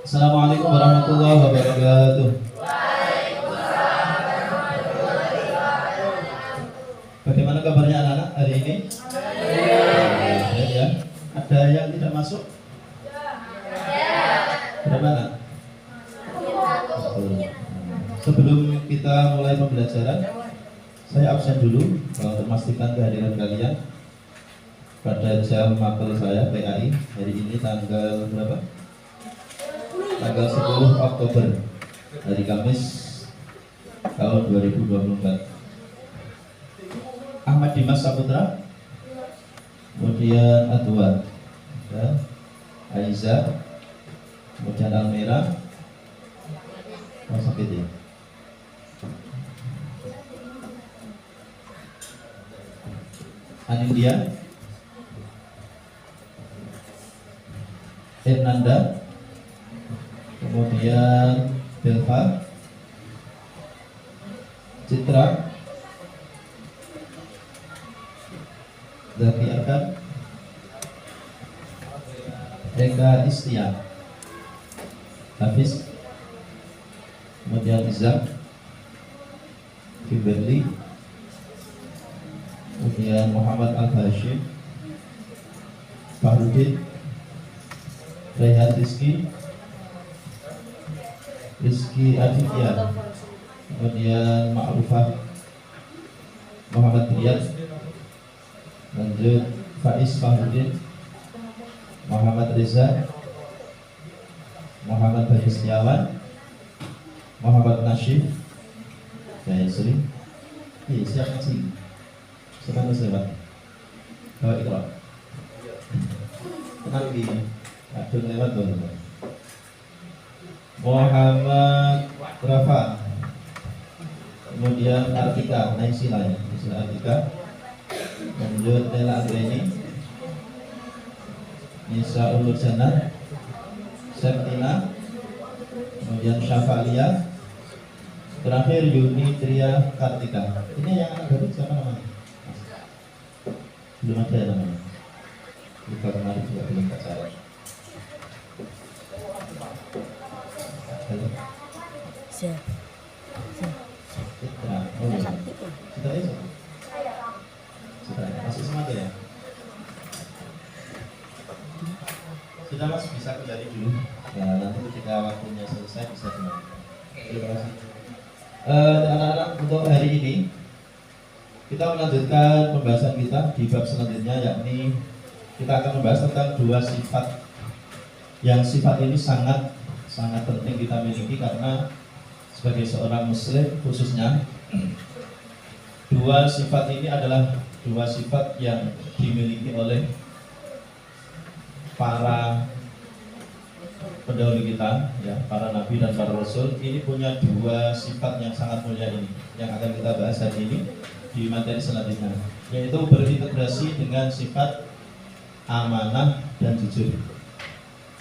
Assalamualaikum warahmatullahi wabarakatuh. Bagaimana kabarnya anak-anak hari ini? Ya. Ada yang tidak masuk? Berapa anak? Sebelum kita mulai pembelajaran, saya absen dulu untuk memastikan kehadiran kalian pada jam mapel saya PAI hari ini tanggal berapa? Tanggal 10 Oktober hari Kamis tahun 2024. Ahmad Dimas Saputra, kemudian Adwa, ya, Aiza, kemudian Almira, sakit ya. Anindya, Hernanda, kemudian Delva, Citra, Zaki Arkan, Eka Istia, Hafiz, kemudian Izak, Kimberly, kemudian Muhammad Al-Hashim, Fahrudin, Rehan Rizky Aditya, kemudian Ma'rufah Muhammad Riyad, lanjut Faiz Fahrudin, Muhammad Reza, Muhammad Bayu Setiawan, Muhammad Nasyif, Yasri, siap sih, silakan lewat, bawa ikut, tenang di, aduh lewat dulu. Muhammad Rafa, kemudian Artika, Naisila ya, Naisila Artika, lanjut Nela Andreni, Nisa Ulur Jannah, Septina, kemudian Syafalia, terakhir Yuni Tria Kartika. Ini yang anak baru siapa namanya? Belum ada namanya. Lupa kemarin juga belum pacaran. Citra, oh iya. Citra itu? Citra, masih semangat ya? Sudah mas, bisa kembali dulu. Nah, nanti ketika waktunya selesai bisa kembali. Terima kasih. Anak-anak, untuk hari ini kita melanjutkan pembahasan kita di bab selanjutnya, yakni kita akan membahas tentang dua sifat yang sifat ini sangat penting kita miliki karena sebagai seorang muslim khususnya dua sifat ini adalah dua sifat yang dimiliki oleh para pendahulu kita, ya, para nabi dan para rasul. Ini punya dua sifat yang sangat mulia ini yang akan kita bahas hari ini di materi selanjutnya, yaitu berintegrasi dengan sifat amanah dan jujur.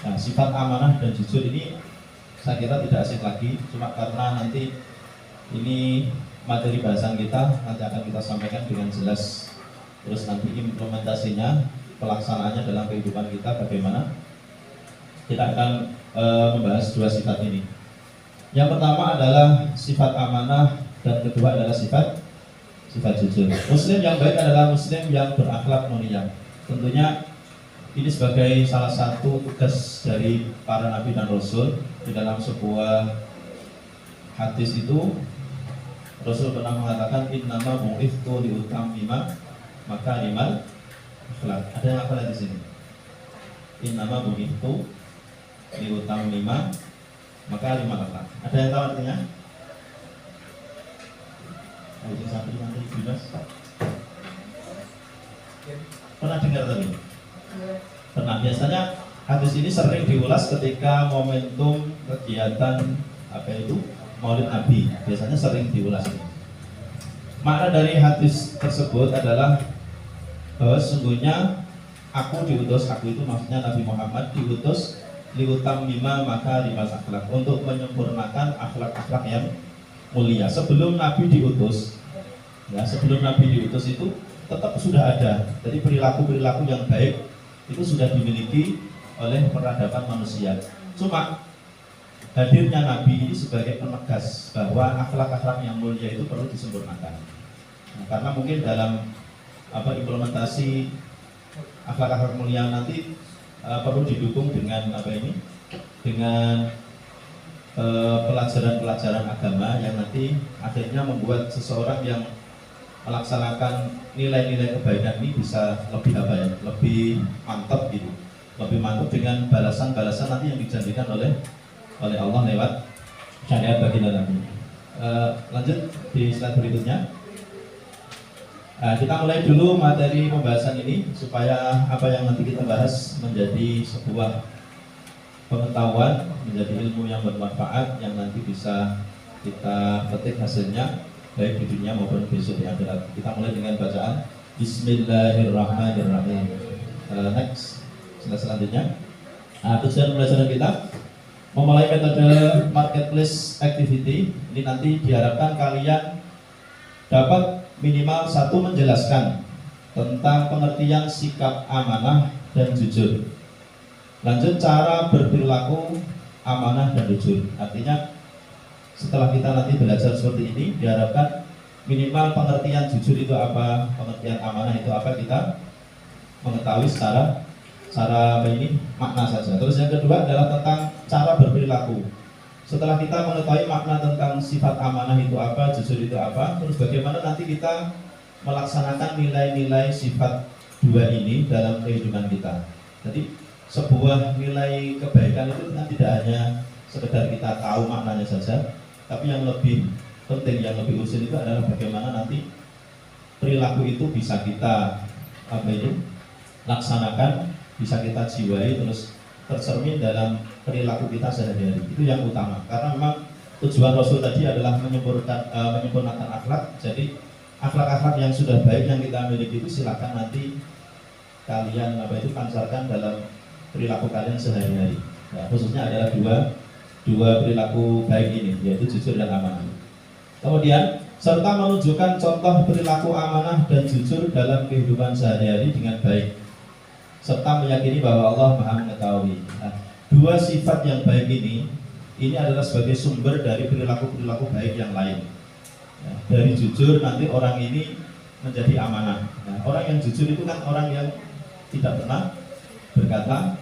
Nah, sifat amanah dan jujur ini saya kira tidak asing lagi, cuma karena nanti ini materi bahasan kita nanti akan kita sampaikan dengan jelas, terus nanti implementasinya, pelaksanaannya dalam kehidupan kita bagaimana. Kita akan membahas dua sifat ini. Yang pertama adalah sifat amanah dan kedua adalah sifat jujur. Muslim yang baik adalah muslim yang berakhlak mulia. Tentunya ini sebagai salah satu tugas dari para nabi dan rasul. Di dalam sebuah hadis itu Rasul pernah mengatakan innama bu'ithtu liutammima makarimal akhlak. Ada yang apa di sini? Innama bu'ithtu liutammima makarimal akhlak. Ada yang tahu artinya? Ayo santri-santri bebas. Pernah dengar tadi? Pernah. Biasanya hadis ini sering diulas ketika momentum kegiatan Maulid Nabi. Biasanya sering diulas. Makna dari hadis tersebut adalah bahwa sesungguhnya aku itu maksudnya Nabi Muhammad diutus liutammima makarimal akhlak, untuk menyempurnakan akhlak-akhlak yang mulia. Sebelum Nabi diutus itu tetap sudah ada. Jadi perilaku-perilaku yang baik itu sudah dimiliki oleh peradaban manusia. Cuma hadirnya Nabi ini sebagai penegas bahwa akhlak-akhlak yang mulia itu perlu disempurnakan. Nah, karena mungkin dalam implementasi akhlak-akhlak mulia nanti perlu didukung dengan dengan pelajaran-pelajaran agama yang nanti akhirnya membuat seseorang yang melaksanakan nilai-nilai kebaikan ini bisa lebih mantap gitu, lebih mantap dengan balasan-balasan nanti yang dijanjikan oleh Allah lewat syariat baginda Nabi. Lanjut di slide berikutnya. Kita mulai dulu materi pembahasan ini supaya apa yang nanti kita bahas menjadi sebuah pengetahuan, menjadi ilmu yang bermanfaat yang nanti bisa kita petik hasilnya baik di dunia maupun besok di akhirat. Kita mulai dengan bacaan Bismillahirrahmanirrahim. Next, selanjutnya. Tujuan pembelajaran kita memulai metode marketplace activity. Ini nanti diharapkan kalian dapat minimal satu menjelaskan tentang pengertian sikap amanah dan jujur. Lanjut, cara berperilaku amanah dan jujur. Artinya setelah kita nanti belajar seperti ini, diharapkan minimal pengertian jujur itu apa, pengertian amanah itu apa, kita mengetahui secara makna saja. Terus yang kedua adalah tentang cara berperilaku. Setelah kita mengetahui makna tentang sifat amanah itu apa, jujur itu apa, terus bagaimana nanti kita melaksanakan nilai-nilai sifat dua ini dalam kehidupan kita. Jadi sebuah nilai kebaikan itu kan tidak hanya sekedar kita tahu maknanya saja, tapi yang lebih penting, yang lebih urgent itu adalah bagaimana nanti perilaku itu bisa kita laksanakan, bisa kita jiwai, terus tercermin dalam perilaku kita sehari-hari. Itu yang utama, karena memang tujuan Rasul tadi adalah menyempurnakan akhlak. Jadi akhlak-akhlak yang sudah baik yang kita miliki itu silakan nanti kalian pancarkan dalam perilaku kalian sehari-hari. Nah, khususnya adalah dua perilaku baik ini, yaitu jujur dan amanah. Kemudian serta menunjukkan contoh perilaku amanah dan jujur dalam kehidupan sehari-hari dengan baik, serta meyakini bahwa Allah Maha Mengetahui. Nah, dua sifat yang baik ini adalah sebagai sumber dari perilaku-perilaku baik yang lain. Nah, dari jujur nanti orang ini menjadi amanah. Nah, orang yang jujur itu kan orang yang tidak pernah berkata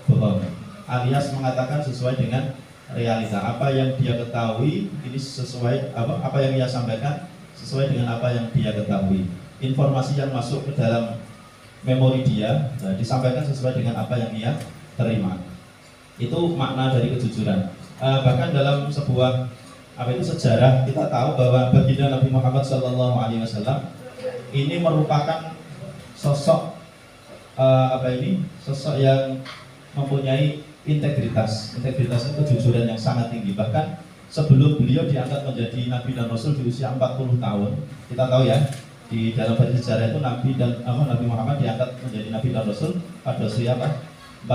bohong, alias mengatakan sesuai dengan realita. Apa yang dia ketahui ini sesuai apa yang ia sampaikan sesuai dengan apa yang dia ketahui. Informasi yang masuk ke dalam memori dia disampaikan sesuai dengan apa yang ia terima. Itu makna dari kejujuran. Bahkan dalam sebuah sejarah kita tahu bahwa baginda Nabi Muhammad SAW ini merupakan sosok sosok yang mempunyai integritas itu kejujuran yang sangat tinggi. Bahkan sebelum beliau diangkat menjadi Nabi dan Rasul di usia 40 tahun, kita tahu ya, di dalam sejarah itu Nabi Muhammad diangkat menjadi Nabi dan Rasul pada usia 40.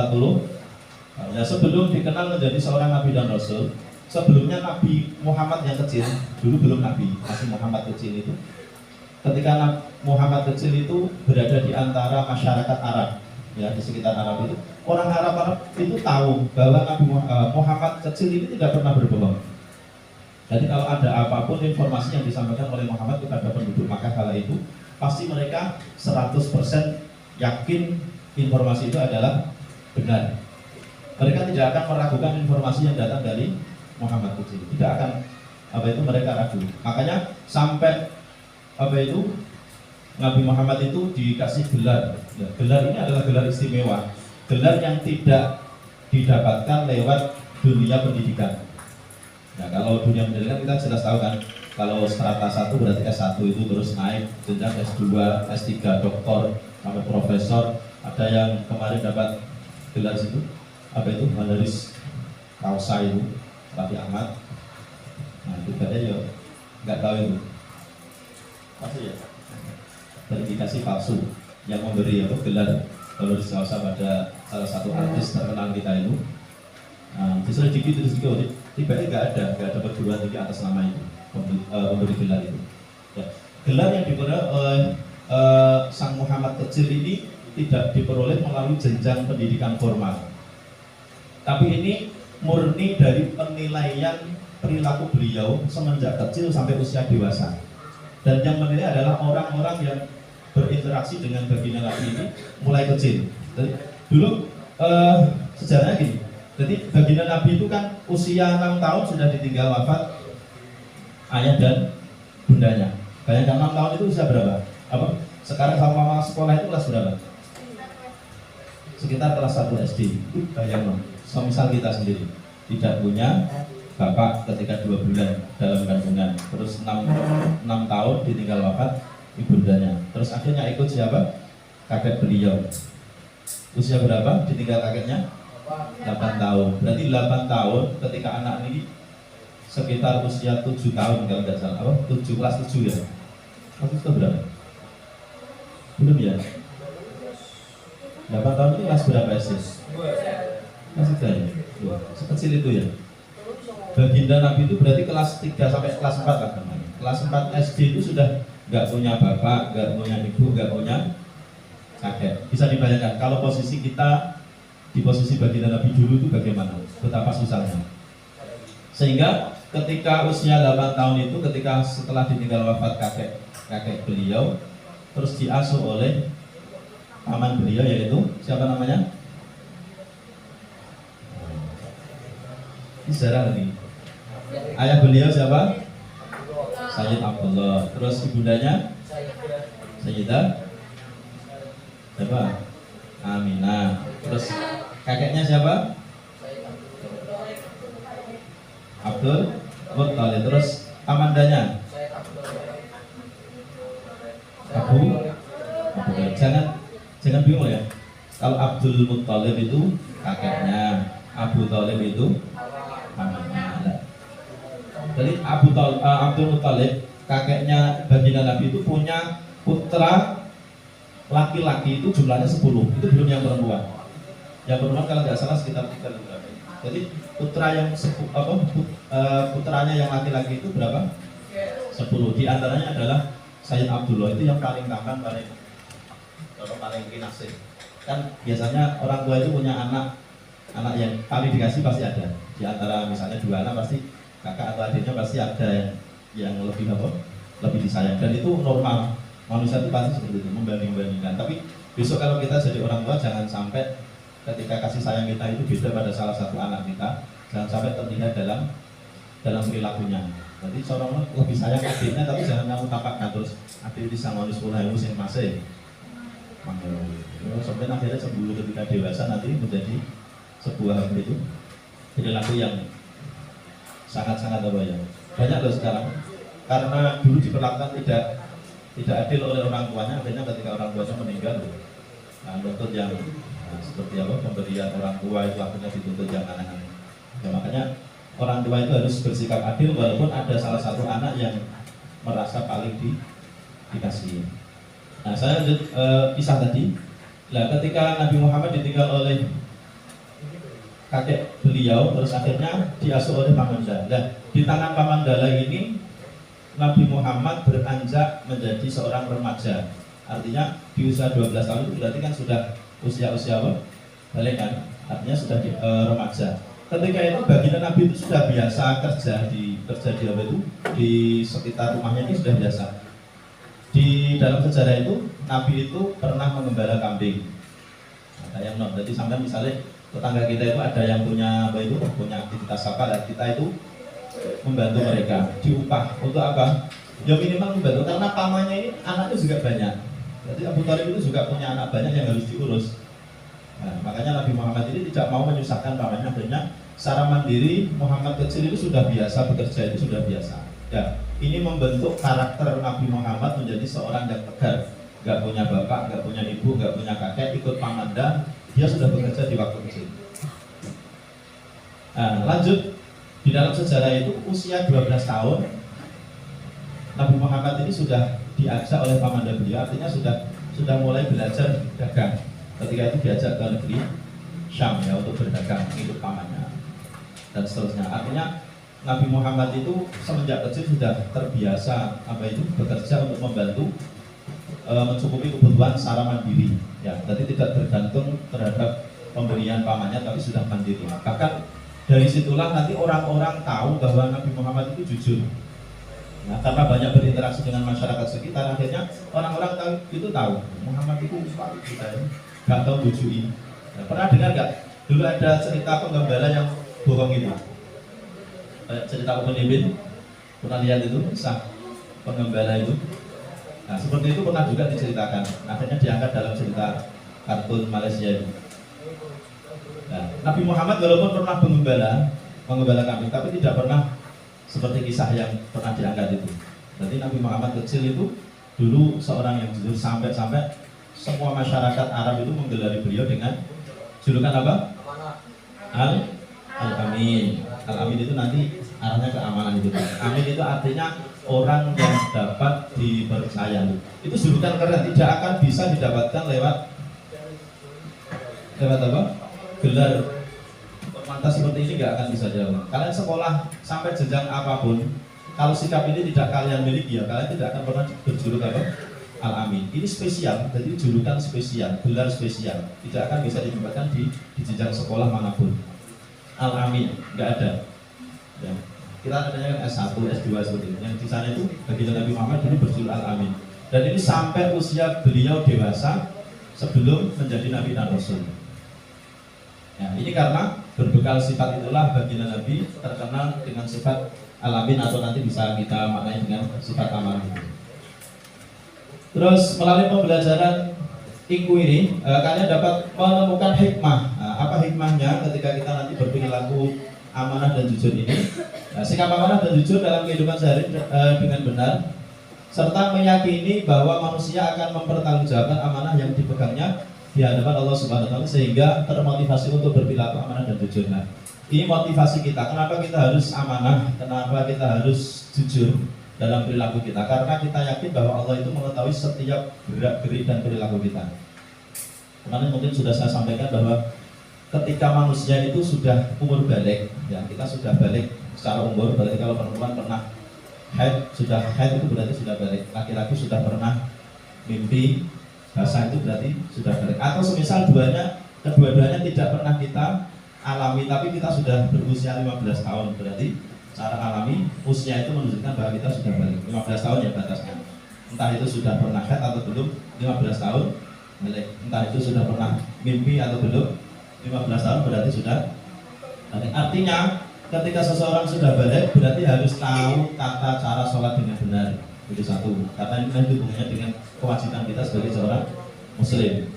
Ya, sebelum dikenal menjadi seorang Nabi dan Rasul, sebelumnya Nabi Muhammad yang kecil, dulu belum Nabi, masih Muhammad kecil itu. Ketika Muhammad kecil itu berada di antara masyarakat Arab, ya, di sekitar Arab itu, orang Arab itu tahu bahwa Nabi Muhammad kecil ini tidak pernah berbohong. Jadi kalau ada apapun informasi yang disampaikan oleh Muhammad kepada penduduk Makkah kala itu, pasti mereka 100% yakin informasi itu adalah benar. Mereka tidak akan meragukan informasi yang datang dari Muhammad kecil. Tidak akan mereka ragu. Makanya sampai Nabi Muhammad itu dikasih gelar. Ya, gelar ini adalah gelar istimewa, gelar yang tidak didapatkan lewat dunia pendidikan. Nah, kalau dunia pendidikan kita jelas tahu kan, kalau strata 1 berarti S1 itu terus naik jenjang S2, S3, doktor, sampai profesor. Ada yang kemarin dapat gelar situ, honoris causa itu, Raffi Ahmad. Nah, itu katanya nggak tahu itu. Pasti ya, verifikasi palsu yang memberi gelar honoris causa pada salah satu artis terkenal kita itu. Diselidiki terus juga, tiba-tiba nggak ada perguruan tinggi atas nama itu memberi gelar itu. Ya. Gelar yang diperoleh oleh Sang Muhammad kecil ini tidak diperoleh melalui jenjang pendidikan formal, tapi ini murni dari penilaian perilaku beliau semenjak kecil sampai usia dewasa. Dan yang menilai adalah orang-orang yang berinteraksi dengan baginda Nabi ini mulai kecil. Jadi, dulu sejarahnya gini. Jadi baginda Nabi itu kan usia 6 tahun sudah ditinggal wafat ayah dan bundanya. Bayangkan 6 tahun itu usia berapa? Apa? Sekarang sama sekolah itu kelas berapa? Sekitar kelas 1 SD. Bayangkan. Misal kita sendiri tidak punya bapak ketika 2 bulan dalam kandungan, terus 6 tahun ditinggal wafat ibundanya, terus akhirnya ikut siapa? Kakek beliau. Usia berapa ditinggal kakeknya? 8 tahun. Berarti 8 tahun ketika anak ini sekitar usia 7 tahun kalau tidak salah. Apa? 7 kelas 7 ya. Kelas itu berapa? Belum ya? 8 tahun itu kelas berapa SD? Masih tanya. Sekecil itu ya. Baginda Nabi itu berarti kelas 3 sampai kelas 4 lah teman. Kelas 4 SD itu sudah nggak punya bapak, nggak punya ibu, nggak punya kakek. Bisa dibayangkan kalau posisi kita di posisi baginda Nabi dulu itu bagaimana? Betapa susahnya. Sehingga ketika usia 8 tahun itu, ketika setelah ditinggal wafat kakek beliau, terus diasuh oleh paman beliau, yaitu siapa namanya? Sejarah lagi. Ayah beliau siapa? Sayyid Abdullah. Terus ibundanya Sayyidah siapa? Aminah. Terus kakeknya siapa? Abdul Muttalib. Terus amandanya Abu jangan bingung ya. Kalau Abdul Muttalib itu kakeknya, Abu Thalib itu pamannya. Jadi Abdul Muttalib kakeknya baginda Nabi itu punya putra laki-laki itu jumlahnya 10. Itu belum yang perempuan. Yang perempuan kalau nggak salah sekitar 3 berapa. Jadi putra yang putranya yang laki-laki itu berapa? 10. Di antaranya adalah Sayyid Abdullah, itu yang paling tampan, paling kinasih. Kan biasanya orang tua itu punya anak yang paling dikasih pasti ada. Di antara misalnya 2 anak pasti kakak atau adiknya pasti ada yang lebih disayang. Dan itu normal. Manusia itu pasti seperti itu, membanding-bandingkan. Tapi besok kalau kita jadi orang tua, jangan sampai ketika kasih sayang kita itu beda pada salah satu anak kita, jangan sampai terlihat dalam perilakunya. Jadi seorang lebih sayang adiknya, tapi jangan kamu tampakkan terus adik disangoni 10.000 yang masih sampai akhirnya cemburu ketika dewasa nanti menjadi sebuah itu perilaku yang sangat-sangat apa ya, banyak loh sekarang, karena dulu diperlakukan tidak adil oleh orang tuanya, akhirnya ketika orang tuanya meninggal, menuntut yang seperti apa, pemberian orang tua itu akhirnya dituntut yang aneh-aneh. Ya, makanya orang tua itu harus bersikap adil walaupun ada salah satu anak yang merasa paling dikasihi. Nah, saya lanjut kisah tadi. Nah, ketika Nabi Muhammad ditinggal oleh kakek beliau, terus akhirnya diasuh oleh Pamandala. Nah, di tangan Pamandala ini Nabi Muhammad beranjak menjadi seorang remaja. Artinya di usia 12 tahun itu berarti kan sudah usia apa? Balik kan? Artinya sudah remaja. Ketika itu baginda Nabi itu sudah biasa kerja di apa itu? Di sekitar rumahnya ini sudah biasa. Di dalam sejarah itu Nabi itu pernah mengembala kambing. Ada yang jadi sampai misalnya tetangga kita itu ada yang punya apa itu? Punya aktivitas apa? Dan kita itu membantu mereka, diupah untuk apa? Ya minimal membantu, karena pamannya ini anaknya juga banyak. Jadi Abu Thalib itu juga punya anak banyak yang harus diurus. Nah, makanya Nabi Muhammad ini tidak mau menyusahkan pamannya, akhirnya secara mandiri Muhammad kecil itu sudah biasa bekerja, itu sudah biasa. Ya, ini membentuk karakter Nabi Muhammad menjadi seorang yang tegar, nggak punya bapak, nggak punya ibu, nggak punya kakek, ikut pamanda, dia sudah bekerja di waktu kecil. Nah, lanjut. Di dalam sejarah itu usia 12 tahun Nabi Muhammad ini sudah diajak oleh pamanda beliau, artinya sudah mulai belajar dagang. Ketika itu diajak ke negeri Syam ya untuk berdagang, ikut pamannya dan seterusnya. Artinya Nabi Muhammad itu semenjak kecil sudah terbiasa bekerja untuk membantu mencukupi kebutuhan secara mandiri. Ya, jadi tidak bergantung terhadap pemberian pamannya, tapi sudah mandiri. Bahkan Dari situlah nanti orang-orang tahu bahwa Nabi Muhammad itu jujur. Nah, karena banyak berinteraksi dengan masyarakat sekitar, akhirnya orang-orang tahu Muhammad itu kita ya, nggak tahu bujui. Nah, pernah dengar nggak? Dulu ada cerita penggembala yang bohong itu. Cerita Upin Ipin, pernah lihat itu kisah penggembala itu? Nah, seperti itu pernah juga diceritakan. Akhirnya diangkat dalam cerita kartun Malaysia itu. Nah, Nabi Muhammad walaupun pernah menggembala kambing, tapi tidak pernah seperti kisah yang pernah diangkat itu. Jadi Nabi Muhammad kecil itu dulu seorang yang jujur, sampai-sampai semua masyarakat Arab itu menggelari beliau dengan julukan apa? Al-Amin. Al-Amin itu nanti arahnya keamanan itu. Amin itu artinya orang yang dapat dipercaya. Itu julukan keren, tidak akan bisa didapatkan lewat apa? Gelar mantas seperti ini nggak akan bisa jalan. Kalian sekolah sampai jenjang apapun, kalau sikap ini tidak kalian miliki ya, kalian tidak akan pernah berjuluk apa? Al-Amin. Ini spesial, jadi julukan spesial, gelar spesial, tidak akan bisa didapatkan di jenjang sekolah manapun. Al-Amin nggak ada. Ya. Kita adanya kan S1, S2 seperti itu. Yang di sana itu baginda Nabi Muhammad dulu berjuluk Al-Amin. Dan ini sampai usia beliau dewasa sebelum menjadi Nabi dan Rasul. Ya, ini karena berbekal sifat itulah baginda Nabi terkenal dengan sifat Al-Amin, atau nanti bisa kita maknai dengan sifat amanah itu. Terus melalui pembelajaran Ingku ini kalian dapat menemukan hikmah. Nah, apa hikmahnya ketika kita nanti berperilaku amanah dan jujur ini? Nah, sikap amanah dan jujur dalam kehidupan sehari dengan benar, serta meyakini bahwa manusia akan mempertanggungjawabkan amanah yang dipegangnya di hadapan Allah Subhanahu wa taala, sehingga termotivasi untuk berperilaku amanah dan jujur. Nah, ini motivasi kita. Kenapa kita harus amanah? Kenapa kita harus jujur dalam perilaku kita? Karena kita yakin bahwa Allah itu mengetahui setiap gerak-gerik dan perilaku kita. Kemarin mungkin sudah saya sampaikan bahwa ketika manusia itu sudah umur balik, ya kita sudah balik secara umur. Berarti kalau perempuan pernah haid, sudah haid itu berarti sudah balik. Laki-laki sudah pernah mimpi basah itu berarti sudah balik. Atau semisal kedua-duanya tidak pernah kita alami, tapi kita sudah berusia 15 tahun, berarti secara alami usia itu menunjukkan bahwa kita sudah balik. 15 tahun ya batasnya. Entah itu sudah pernah haid atau belum, 15 tahun balik. Entah itu sudah pernah mimpi atau belum, 15 tahun berarti sudah balik. Artinya ketika seseorang sudah balik berarti harus tahu tata cara sholat dengan benar. Itu satu, karena ini hubungannya dengan kewajiban kita sebagai seorang muslim.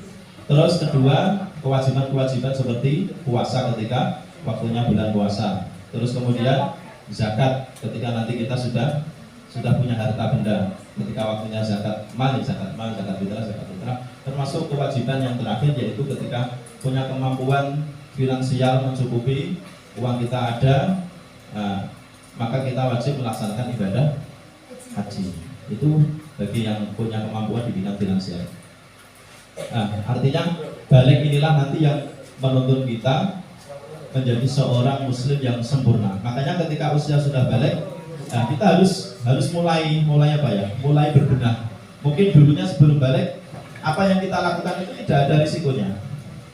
Terus kedua, kewajiban-kewajiban seperti puasa ketika waktunya bulan puasa. Terus kemudian zakat ketika nanti kita sudah punya harta benda, ketika waktunya zakat mal, zakat fitrah. Termasuk kewajiban yang terakhir yaitu ketika punya kemampuan finansial mencukupi, uang kita ada, maka kita wajib melaksanakan ibadah haji. Itu bagi yang punya kemampuan di bidang finansial. Artinya balik inilah nanti yang menuntun kita menjadi seorang muslim yang sempurna. Makanya ketika usia sudah balik, kita harus mulai apa ya? Mulai berbenah. Mungkin dulunya sebelum balik, apa yang kita lakukan itu tidak ada risikonya.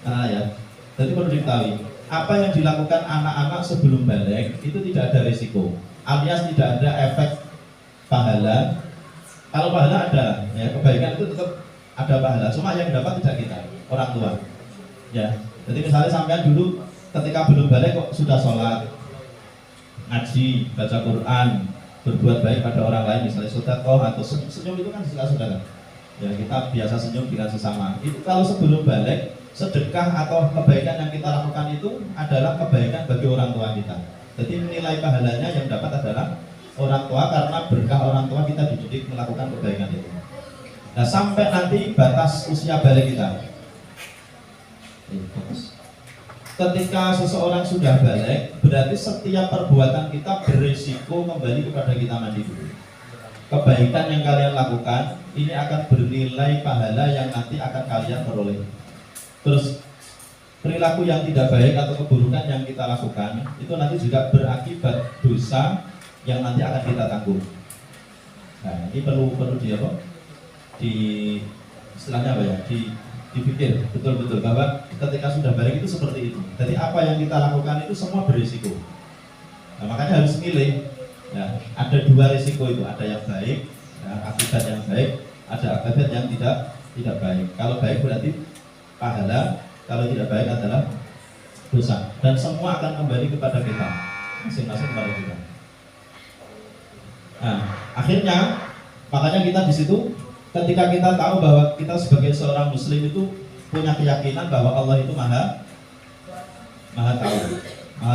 Ya. Jadi perlu diketahui, apa yang dilakukan anak-anak sebelum balik itu tidak ada risiko, alias tidak ada efek pahala. Kalau pahala ada, ya kebaikan itu tetap ada pahala. Cuma yang dapat tidak kita, orang tua. Ya, jadi misalnya sampean dulu ketika belum balik kok sudah sholat, ngaji, baca Quran, berbuat baik pada orang lain, misalnya sedekah atau senyum itu kan sedekah. Ya kita biasa senyum dengan sesama. Itu kalau sebelum balik, sedekah atau kebaikan yang kita lakukan itu adalah kebaikan bagi orang tua kita. Jadi nilai pahalanya yang dapat adalah orang tua, karena berkah orang tua kita dididik melakukan kebaikan itu. Nah, sampai nanti batas usia balik kita. Ketika seseorang sudah balik, berarti setiap perbuatan kita berisiko kembali kepada kita mandiri. Kebaikan yang kalian lakukan ini akan bernilai pahala yang nanti akan kalian peroleh. Terus perilaku yang tidak baik atau keburukan yang kita lakukan itu nanti juga berakibat dosa yang nanti akan kita tanggung. Nah, ini perlu di istilahnya apa ya? dipikir betul-betul bahwa ketika sudah balik itu seperti itu. Jadi apa yang kita lakukan itu semua berisiko. Nah, makanya harus milih. Ya, ada dua risiko itu, ada yang baik, ya, akibat yang baik, ada akibat yang tidak baik. Kalau baik berarti pahala, kalau tidak baik adalah dosa. Dan semua akan kembali kepada kita, masing-masing kepada kita. Nah, akhirnya makanya kita di situ ketika kita tahu bahwa kita sebagai seorang muslim itu punya keyakinan bahwa Allah itu maha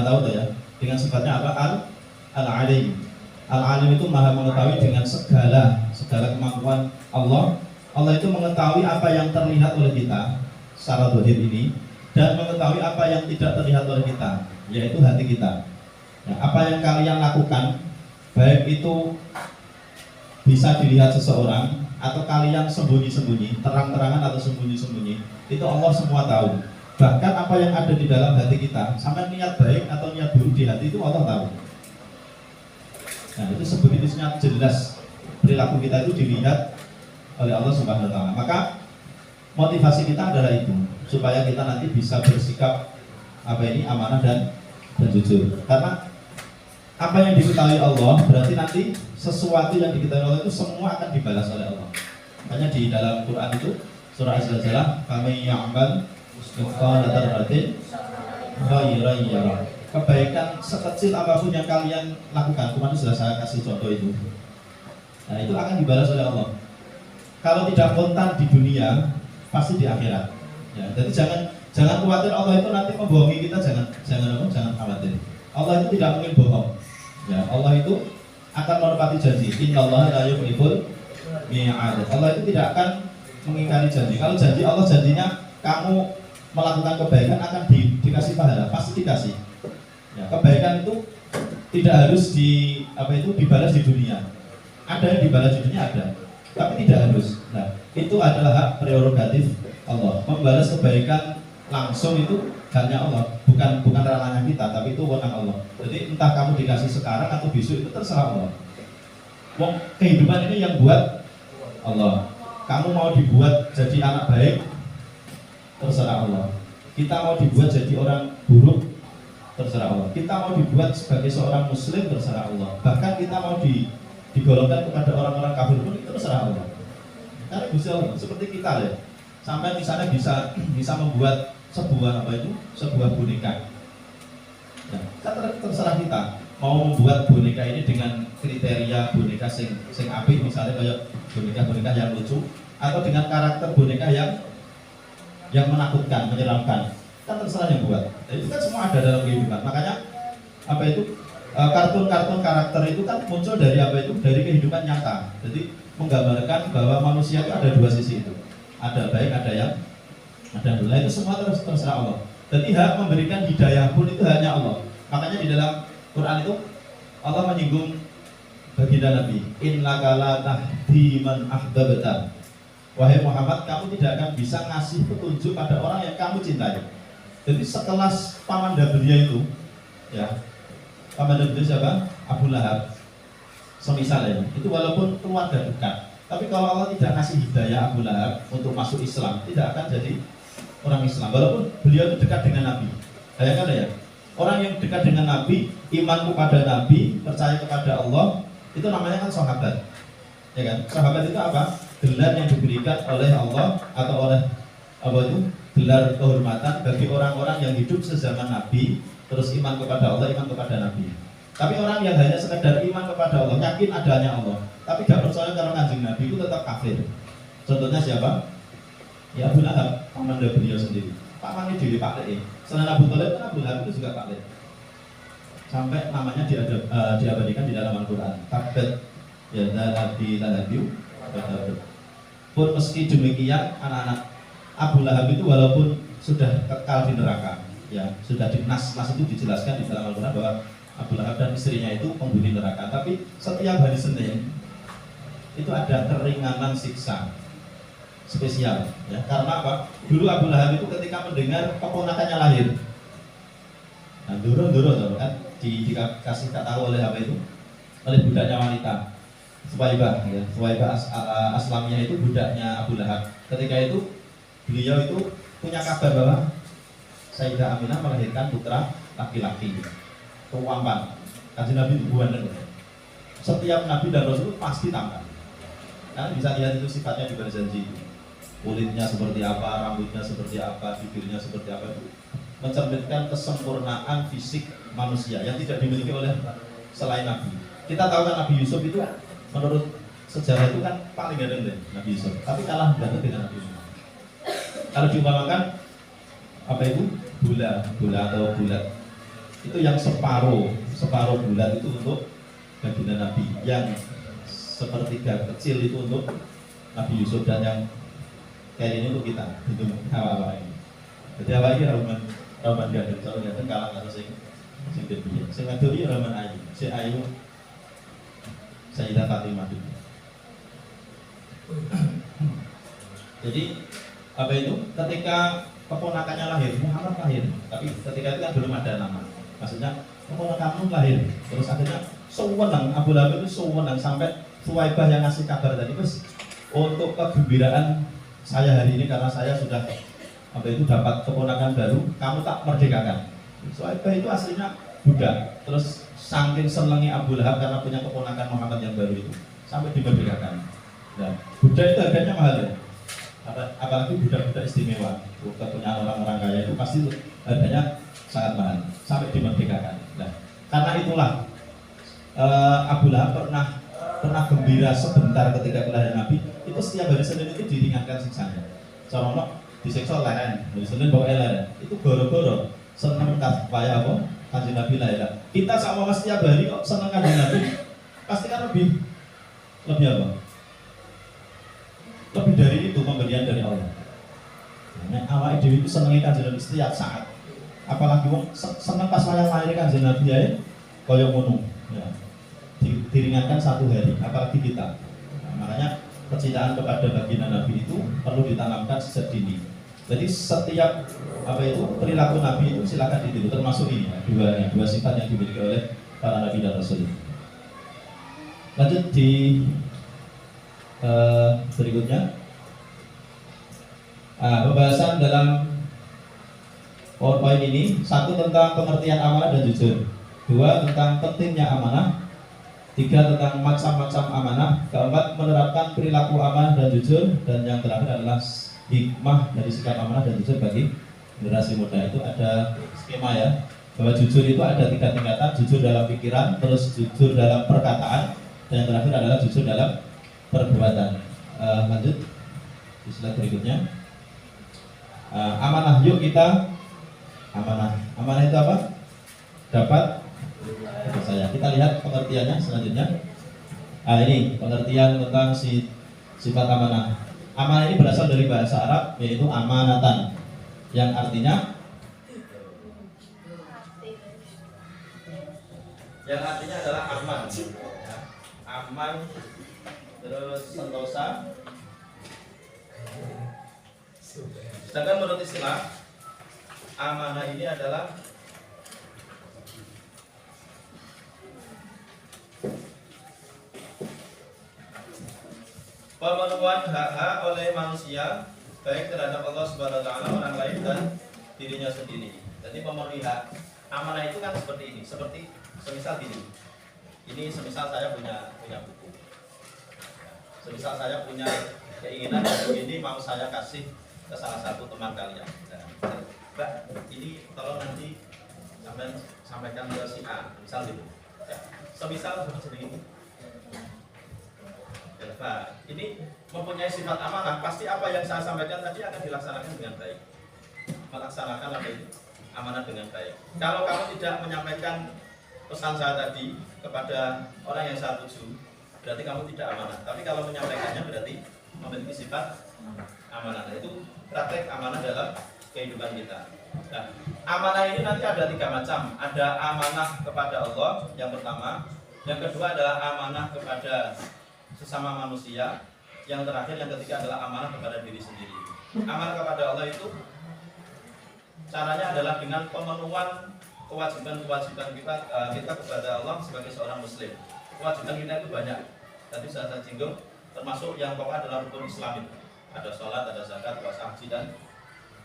tahu tuh ya, dengan sifatnya apa? Al-alim. Al-alim itu maha mengetahui dengan segala kemampuan Allah. Allah itu mengetahui apa yang terlihat oleh kita secara zahir ini dan mengetahui apa yang tidak terlihat oleh kita, yaitu hati kita. Nah, apa yang kalian lakukan, baik itu bisa dilihat seseorang atau kalian sembunyi-sembunyi, terang-terangan atau sembunyi-sembunyi, itu Allah semua tahu. Bahkan apa yang ada di dalam hati kita, sampai niat baik atau niat buruk di hati itu Allah tahu. Nah, itu sebegitu jelas perilaku kita itu dilihat oleh Allah Subhanahu wa taala. Maka motivasi kita adalah itu, supaya kita nanti bisa bersikap amanah dan jujur. Karena apa yang diketahui Allah berarti nanti sesuatu yang diketahui Allah itu semua akan dibalas oleh Allah. Makanya di dalam Quran itu surah Az-Zalzalah, "Faman ya'mal mithqala dzarratin khairan yarah." Kebaikan sekecil apapun yang kalian lakukan, kemarin sudah saya kasih contoh itu. Nah, itu akan dibalas oleh Allah. Kalau tidak kontan di dunia, pasti di akhirat. Ya, jadi jangan khawatir Allah itu nanti membohongi kita, jangan khawatir. Allah itu tidak mungkin bohong. Ya, Allah itu akan menepati janji. Innallaha la yukhliful mi'ad. Allah itu tidak akan mengingkari janji. Kalau janji Allah, janjinya kamu melakukan kebaikan akan dikasih pahala, pasti dikasih. Ya, kebaikan itu tidak harus dibalas di dunia. Ada yang dibalas di dunia, ada, tapi tidak harus. Nah, itu adalah hak prerogatif Allah. Membalas kebaikan langsung itu haknya Allah, bukan ranahnya kita, tapi itu wewenang Allah. Jadi entah kamu dikasih sekarang atau besok itu terserah Allah. Wong kehidupan ini yang buat Allah. Kamu mau dibuat jadi anak baik, terserah Allah. Kita mau dibuat jadi orang buruk, terserah Allah. Kita mau dibuat sebagai seorang muslim, terserah Allah. Bahkan kita mau digolongkan kepada orang-orang kafir pun itu terserah Allah. Karena Gusti Allah seperti kita ya. Sampai misalnya bisa membuat sebuah boneka. Ya, terserah kita mau membuat boneka ini dengan kriteria boneka sing apik, misalnya kayak boneka yang lucu, atau dengan karakter boneka yang menakutkan, menyeramkan. Kan terserah yang buat. Itu kan semua ada dalam kehidupan. Makanya kartun-kartun karakter itu kan muncul dari dari kehidupan nyata. Jadi menggambarkan bahwa manusia itu ada dua sisi itu. Ada baik, ada yang buruk. Itu semua terserah Allah. Jadi hak memberikan hidayah pun itu hanya Allah. Makanya di dalam Quran itu Allah menyinggung baginda Nabi, innaka la tahdi man ahbabta. Wahai Muhammad, kamu tidak akan bisa ngasih petunjuk pada orang yang kamu cintai. Jadi sekelas pamanda belia itu, ya, pamanda belia siapa? Abu Lahab. Semisal ya, itu walaupun keluarga dekat, tapi kalau Allah tidak ngasih hidayah Abu Lahab untuk masuk Islam, tidak akan jadi orang Islam. Walaupun beliau itu dekat dengan Nabi. Bayangkan ya, orang yang dekat dengan Nabi, iman kepada Nabi, percaya kepada Allah, itu namanya kan sahabat. Ya kan? Sahabat itu apa? Gelar yang diberikan oleh Allah atau oleh gelar kehormatan bagi orang-orang yang hidup sezaman Nabi, terus iman kepada Allah, iman kepada Nabi. Tapi orang yang hanya sekedar iman kepada Allah, yakin adanya Allah, tapi gak percaya karena kanjeng Nabi, itu tetap kafir. Contohnya siapa? Ya Abu Lahab, pamanda beliau sendiri. Pamannya diri Pak Lek. Selain Abu Thalib, Abu Lahab itu juga Pak Lek. Sampai namanya diabadikan di dalam Al-Quran. Tabbat yada abi lahabiu. Pun meski demikian, anak-anak Abu Lahab itu walaupun sudah kekal di neraka, ya sudah di nas itu dijelaskan di dalam Al-Quran bahwa Abu Lahab dan istrinya itu penghuni neraka. Tapi setiap hari Senin itu ada keringanan siksa spesial, ya. Karena apa? Dulu Abu Lahab itu ketika mendengar keponakannya lahir, nah doro kan dikasih tahu oleh oleh budaknya wanita Suwaibah, ya. Suwaibah Aslamiyah itu budaknya Abu Lahab. Ketika itu beliau itu punya kabar bahwa Sayyidah Aminah melahirkan putra laki-laki, kewampan. Kanjeng Nabi itu benar. Setiap Nabi dan Rasul pasti tampan. Kalian bisa lihat itu sifatnya di berjanji itu. Kulitnya seperti apa, rambutnya seperti apa, bibirnya seperti apa, itu mencerminkan kesempurnaan fisik manusia yang tidak dimiliki oleh selain Nabi. Kita tahu kan Nabi Yusuf itu menurut sejarah itu kan paling ganteng deh Nabi Yusuf, tapi kalah ganteng dengan Nabi Yusuf. Kalau diumpamakan apa itu bola atau bulat, itu yang separuh bulat itu untuk baginda Nabi, yang sepertiga kecil itu untuk Nabi Yusuf, dan yang kayak ini untuk kita, itu awal-awal ini. Jadi awal ini Rahman ganteng, soalnya ganteng kalah karo sing gede. Sing wadon iki Rahman ayu, si ayu Sayyidah Fatimah itu. Jadi apa itu? Ketika keponakannya lahir, Muhammad lahir, tapi ketika itu kan belum ada nama. Maksudnya keponakanmu lahir, terus akhirnya sewenang, Abu Lahab itu sewenang sampai Suwaibah yang ngasih kabar tadi, terus untuk kegembiraan saya hari ini karena saya sudah apa itu dapat keponakan baru, kamu tak merdekakan. Suwaibah itu aslinya budak, terus saking senengnya Abu Lahab karena punya keponakan Muhammad yang baru itu sampai dimerdekakan. Nah, budak itu harganya mahal ya. Apalagi budak-budak istimewa, kepunyaan orang-orang kaya itu pasti harganya sangat mahal sampai dimerdekakan. Nah, karena itulah Abu Lahab pernah gembira sebentar ketika kelahiran Nabi. Itu setiap hari Senin itu diringankan siksanya. Soalnya disiksa leren, hari Senin bawa leren. Itu goro-goro seneng supaya apa? Kanjeng Nabi lahir. Kita sama setiap hari kok seneng Kanjeng Nabi, pasti kan lebih apa? Lebih dari itu pemberian dari Allah. Nah, awal Dewi itu senengi Kanjeng Nabi setiap saat. Apalagi wong seneng pas wayah lahir Kanjeng Nabi ya, kaya ngono. Ya. Diringankan satu hari, apalagi kita. Nah, makanya kecintaan kepada baginda Nabi itu perlu ditanamkan sejak dini. Jadi setiap apa itu perilaku Nabi itu silakan ditiru, termasuk ini dua sifat yang dimiliki oleh para Nabi dan Rasul. Lanjut di berikutnya, pembahasan dalam PowerPoint ini, satu tentang pengertian amanah dan jujur, dua tentang pentingnya amanah, tiga tentang macam-macam amanah, keempat menerapkan perilaku amanah dan jujur, dan yang terakhir adalah hikmah dari sikap amanah dan jujur bagi generasi muda. Itu ada skema ya, bahwa jujur itu ada 3 tingkatan: jujur dalam pikiran, terus jujur dalam perkataan, dan yang terakhir adalah jujur dalam perbuatan. Lanjut di slide berikutnya. Amanah, yuk kita amanah itu apa? Dapat saya. Kita lihat pengertiannya selanjutnya. Ini pengertian tentang sifat amanah. Amanah ini berasal dari bahasa Arab, yaitu amanatan, yang artinya adalah aman, ya. Aman, terus sentosa. Sedangkan menurut istilah, amanah ini adalah pemenuhan hak-hak oleh manusia, baik terhadap Allah Subhanahu wa taala, orang lain, dan dirinya sendiri. Jadi pemenuhi hak. Amanah itu kan seperti ini, seperti semisal gini. Ini semisal saya punya buku. Semisal saya punya keinginan ini mau saya kasih ke salah satu teman kalian. Mbak, ini tolong nanti sampaikan ke si A, misal gitu. Ya, semisal seperti ini. Nah, ini mempunyai sifat amanah, pasti apa yang saya sampaikan tadi akan dilaksanakan dengan baik. Melaksanakan apa itu? Amanah dengan baik. Kalau kamu tidak menyampaikan pesan saya tadi kepada orang yang saya tuju, berarti kamu tidak amanah. Tapi kalau menyampaikannya berarti memiliki sifat amanah. Nah, itu praktek amanah dalam kehidupan kita. Nah, amanah ini nanti ada 3 macam. Ada amanah kepada Allah yang pertama, yang kedua adalah amanah kepada sesama manusia, yang terakhir yang ketiga adalah amanah kepada diri sendiri. Amanah kepada Allah itu caranya adalah dengan pemenuhan kewajiban kita kepada Allah sebagai seorang muslim. Kewajiban kita itu banyak. Tadi saya singgung, termasuk yang pokok adalah rukun Islam itu. ada sholat, ada zakat, puasa, haji, dan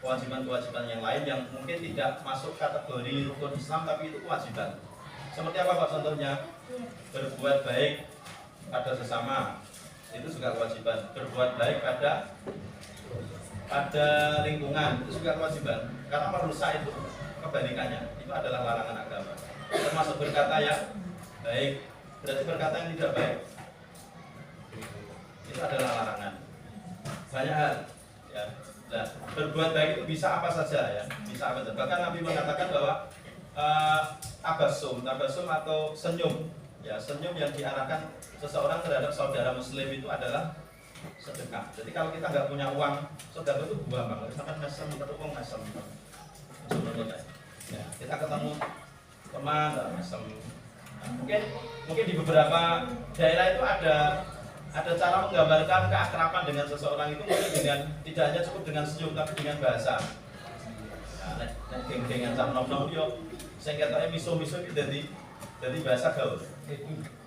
kewajiban-kewajiban yang lain yang mungkin tidak masuk kategori rukun Islam, tapi itu kewajiban. Seperti apa Pak contohnya? Berbuat baik pada sesama, itu juga kewajiban. Berbuat baik pada lingkungan, itu juga kewajiban. Karena merusak itu kebalikannya, itu adalah larangan agama. Termasuk berkata yang baik, berarti berkata yang tidak baik, itu adalah larangan. Banyak hal, ya. Nah, berbuat baik itu bisa apa saja, ya, bisa apa saja. Bahkan Nabi mengatakan bahwa tabasum atau senyum, ya, senyum yang diarahkan seseorang terhadap saudara Muslim itu adalah sedekah. Jadi kalau kita nggak punya uang, sedekah itu buah banget. Misalkan ngasem, uang ngasem, ya, kita ketemu teman, ngasem. Nah, mungkin di beberapa daerah itu ada cara menggambarkan keakraban dengan seseorang itu mungkin dengan tidak hanya cukup dengan senyum tapi dengan bahasa. Nah, geng-gengan sam nom-nom yo sing ketoke miso-miso iki dadi bahasa gaul.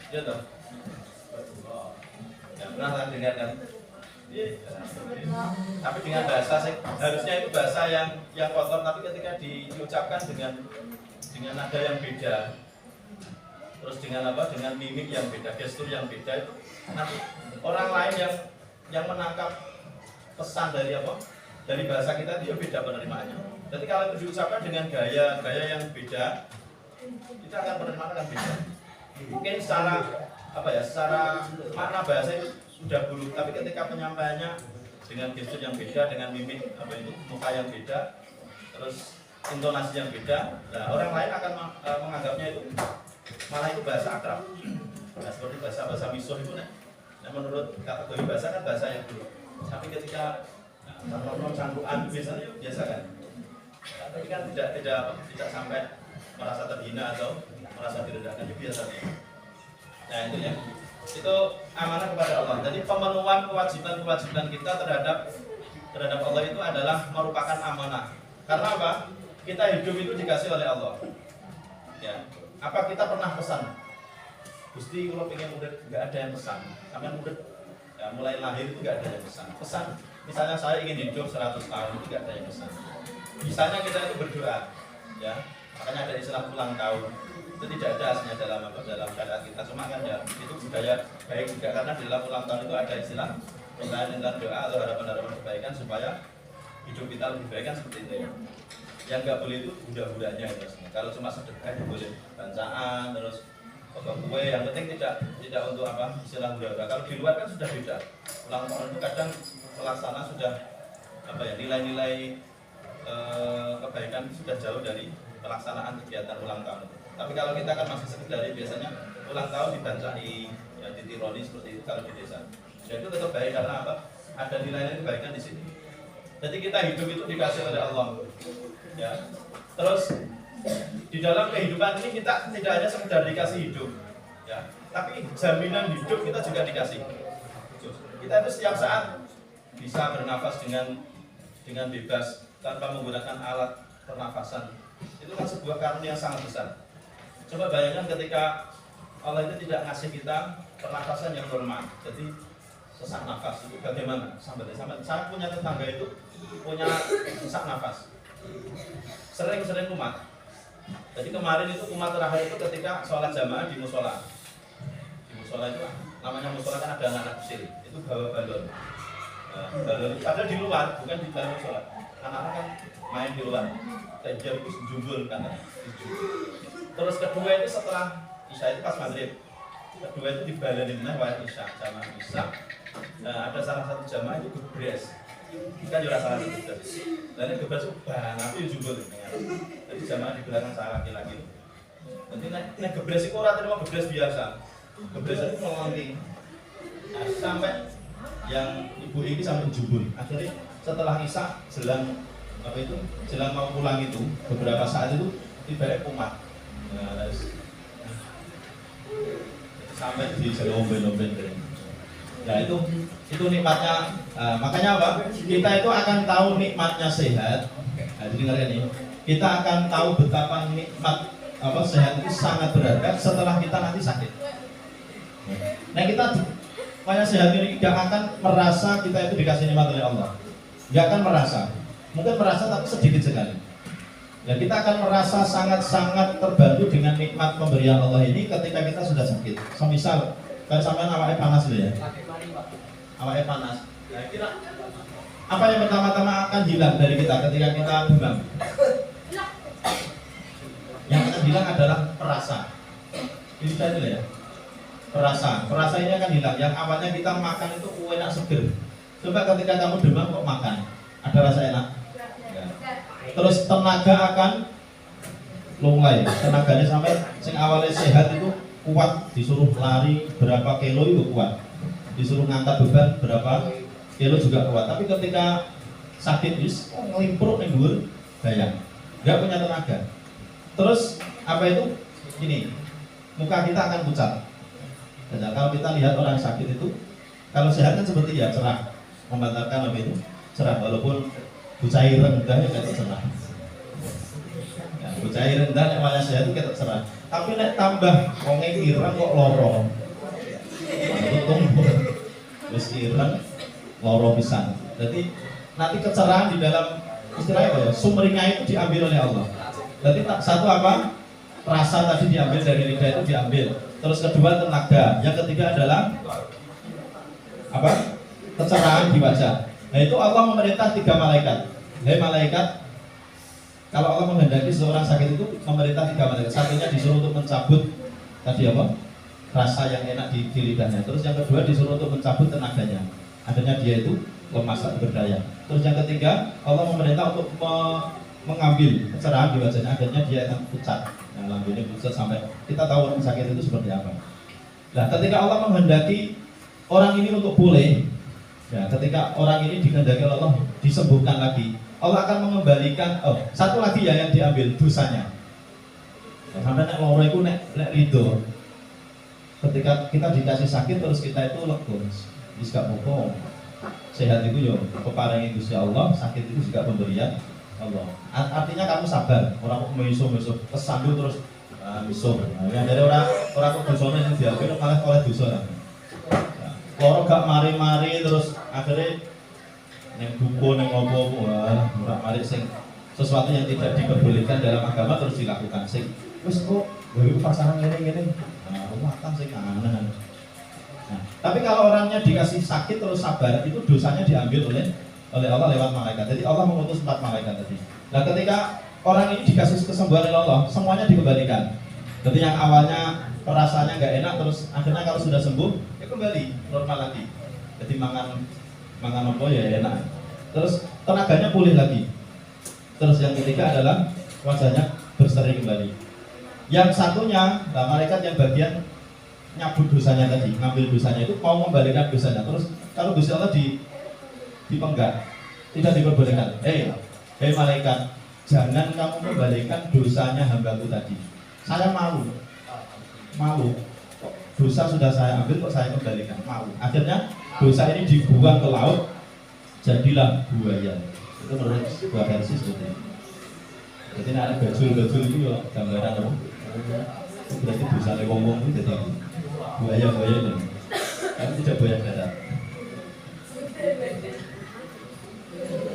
Ya toh. Ya pernah dengar kan? Tapi dengan bahasa harusnya itu bahasa yang kotor, tapi ketika diucapkan dengan nada yang beda, terus dengan mimik yang beda, gestur yang beda, itu nanti orang lain yang menangkap pesan dari bahasa kita itu beda penerimaannya. Jadi kalau itu diucapkan dengan gaya yang beda, kita akan penerimaan akan beda. Mungkin secara makna bahasa itu sudah buruk, tapi ketika penyampaiannya dengan gestur yang beda, dengan mimik muka yang beda, terus intonasi yang beda, nah orang lain akan menganggapnya itu malah itu bahasa akrab. Nah, seperti bahasa misuh itu, nah menurut kategori bahasa kan bahasa yang buruk. Tapi ketika cangkuan biasanya biasa kan. Tapi kan tidak sampai merasa terhina atau merasa direndahkan, itu biasa. Nah itu ya. Itu amanah kepada Allah. Jadi pemenuhan kewajiban kita terhadap Allah itu adalah merupakan amanah. Karena apa? Kita hidup itu dikasih oleh Allah. Ya. Apa kita pernah pesan? Gusti kalau pengen murid nggak ada yang pesan. Sampai murid ya, mulai lahir itu nggak ada yang pesan. Pesan, misalnya saya ingin hidup 100 tahun itu nggak ada yang pesan. Misalnya kita itu berdoa, ya, makanya ada istilah ulang tahun. Itu tidak ada aslinya dalam syariat kita. Cuma kan ya itu budaya baik juga karena di dalam ulang tahun itu ada istilah permintaan doa atau harapan kebaikan supaya hidup kita lebih baik kan seperti itu ya. Yang nggak boleh itu budak-budaknya itu. Kalau cuma sedekah itu boleh bancaan terus potong kue, yang penting tidak untuk istilah budak-budak. Kalau di luar kan sudah beda. Ulang tahun itu kadang pelaksana sudah nilai-nilai kebaikan sudah jauh dari pelaksanaan kegiatan ulang tahun itu. Tapi kalau kita kan masih sekedar biasanya ulang tahun dibancai, ya ditironi seperti itu kalau di desa. Jadi itu tetap baik karena apa? Ada nilai-nilai kebaikan di sini. Jadi kita hidup itu dikasih oleh Allah. Ya. Terus di dalam kehidupan ini kita tidak hanya sekedar dikasih hidup, ya, tapi jaminan hidup kita juga dikasih. Kita itu setiap saat bisa bernafas dengan bebas tanpa menggunakan alat pernafasan. Itu kan sebuah karunia yang sangat besar. Coba bayangkan ketika Allah itu tidak ngasih kita pernafasan yang normal, jadi sesak nafas itu bagaimana? Sampai saya punya tetangga itu punya sesak nafas. Sering kumat. Jadi kemarin itu kumat terakhir itu ketika sholat jamaah di musola. Di musola itu namanya musola kan ada anak kecil, itu bawa balon. Balon itu ada di luar, bukan di dalam musola. Anak-anak kan main di luar. Tajam itu jumbul kan. Terus kedua itu setelah isya itu pas maghrib. Kedua itu dibalenin wajah isya, jamaah isya. Nah, ada salah satu jamaah itu gebres. Kan juga salah satu gebres. Dan ini gebres itu banget itu jumbul. Jadi jamaah di belakang saya laki-laki itu. Nanti naik gebres itu orang terima gebres biasa. Gebres itu melonti. Nah, sampai yang ibu ini sampai jumbul. Akhirnya setelah isya jelang mau pulang itu beberapa saat itu tiba-tiba kumat. Nah, sampai di omben-omben. Nah itu nikmatnya. Makanya apa? Kita itu akan tahu nikmatnya sehat. Nah, jadi dengarkan ini. Kita akan tahu betapa nikmat sehat itu sangat berharga setelah kita nanti sakit. Nah Makanya sehat ini tidak akan merasa kita itu dikasih nikmat oleh Allah. Tidak akan merasa. Mungkin merasa tapi sedikit sekali. Ya, kita akan merasa sangat-sangat terbantu dengan nikmat pemberian Allah ini ketika kita sudah sakit. Semisal, kan sampai awalnya panas dulu ya. Awalnya panas. Ya, kira apa yang pertama-tama akan hilang dari kita ketika kita demam? Yang akan hilang adalah perasa. Ini tadi ya. Perasa ini akan hilang. Yang awalnya kita makan itu enak seger. Coba ketika kamu demam kok makan, ada rasa enak. Ya. Terus tenaga akan lunglai. Tenaganya sampai sing awalnya sehat itu kuat, disuruh lari berapa kilo itu kuat, disuruh ngangkat beban berapa kilo juga kuat. Tapi ketika sakit bis ngelimpur nggur bayang, nggak punya tenaga. Terus apa itu? Ini muka kita akan pucat. Dan kalau kita lihat orang sakit itu, kalau sehat kan seperti ya cerah, membatalkan apa itu cerah, walaupun bucai rendah ya kayak cerah. Ya, bucai rendah yang malah sehat itu kayak cerah. Tapi nek tambah wonge ireng kok loro. Untung wis ireng loro pisan. Jadi nanti kecerahan di dalam istilahnya apa ya? Sumringah itu diambil oleh Allah. Jadi satu apa? Rasa tadi diambil dari lidah itu diambil. Terus kedua tenaga. Yang ketiga adalah apa? Kecerahan di wajah. Nah itu Allah memerintah 3 malaikat. Hei malaikat, kalau Allah menghendaki seorang sakit itu memerintah 3 malaikat. Satunya disuruh untuk mencabut tadi apa? Rasa yang enak di lidahnya. Terus yang kedua disuruh untuk mencabut tenaganya. Adanya dia itu lemas tak berdaya. Terus yang ketiga Allah memerintah untuk mengambil kecerahan di wajahnya, akhirnya dia akan pucat. Yang lambungnya pucat sampai kita tahu orang sakit itu seperti apa. Nah, ketika Allah menghendaki orang ini untuk pulih, ya, ketika orang ini dikehendaki Allah disembuhkan lagi, Allah akan mengembalikan. Satu lagi ya yang diambil dosanya. Sampai nek loro iku nek rido. Ketika kita dikasih sakit terus kita itu lega. Wis gak apa-apa. Sehat itu yo peparingi Gusti Allah, sakit itu juga pemberian Allah. Artinya kamu sabar, orang kok meso-meso kesandung terus meso. Nah, dari orang kok dosane yang diambil malah oleh dosa. Loro gak mari-mari terus akhirnya neng dukun neng opo wah ora mari sing sesuatu yang tidak diperbolehkan dalam agama terus dilakukan sing wis kok baru pasangan ngene-ngene. Nah, rumatan sing aneh. Nah, tapi kalau orangnya dikasih sakit terus sabar, itu dosanya diambil oleh Allah lewat malaikat. Jadi Allah mengutus 4 malaikat tadi. Nah, ketika orang ini dikasih kesembuhan oleh Allah, semuanya dikembalikan. Jadi yang awalnya perasaannya nggak enak, terus akhirnya kalau sudah sembuh, ya kembali normal lagi. Jadi mangan apa ya enak. Terus tenaganya pulih lagi. Terus yang ketiga adalah wajahnya berseri kembali. Yang satunya, nah, malaikat yang bagian nyabut dosanya tadi, ngambil dosanya itu mau membalikan dosanya. Terus kalau Gusti Allah dipenggal, tidak diperbolehkan. Hei malaikat, jangan kamu membalikan dosanya hambaku tadi. Saya malu. Dosa sudah saya ambil kok saya kembalikan, malu. Akhirnya dosa ini dibuang ke laut, jadilah buaya. Itu menurut sebuah versi seperti itu. Jadi ada bajul itu ya gambaran apa? Itu berarti dosa wong-wong itu jadi buaya itu. Tapi tidak buaya darat.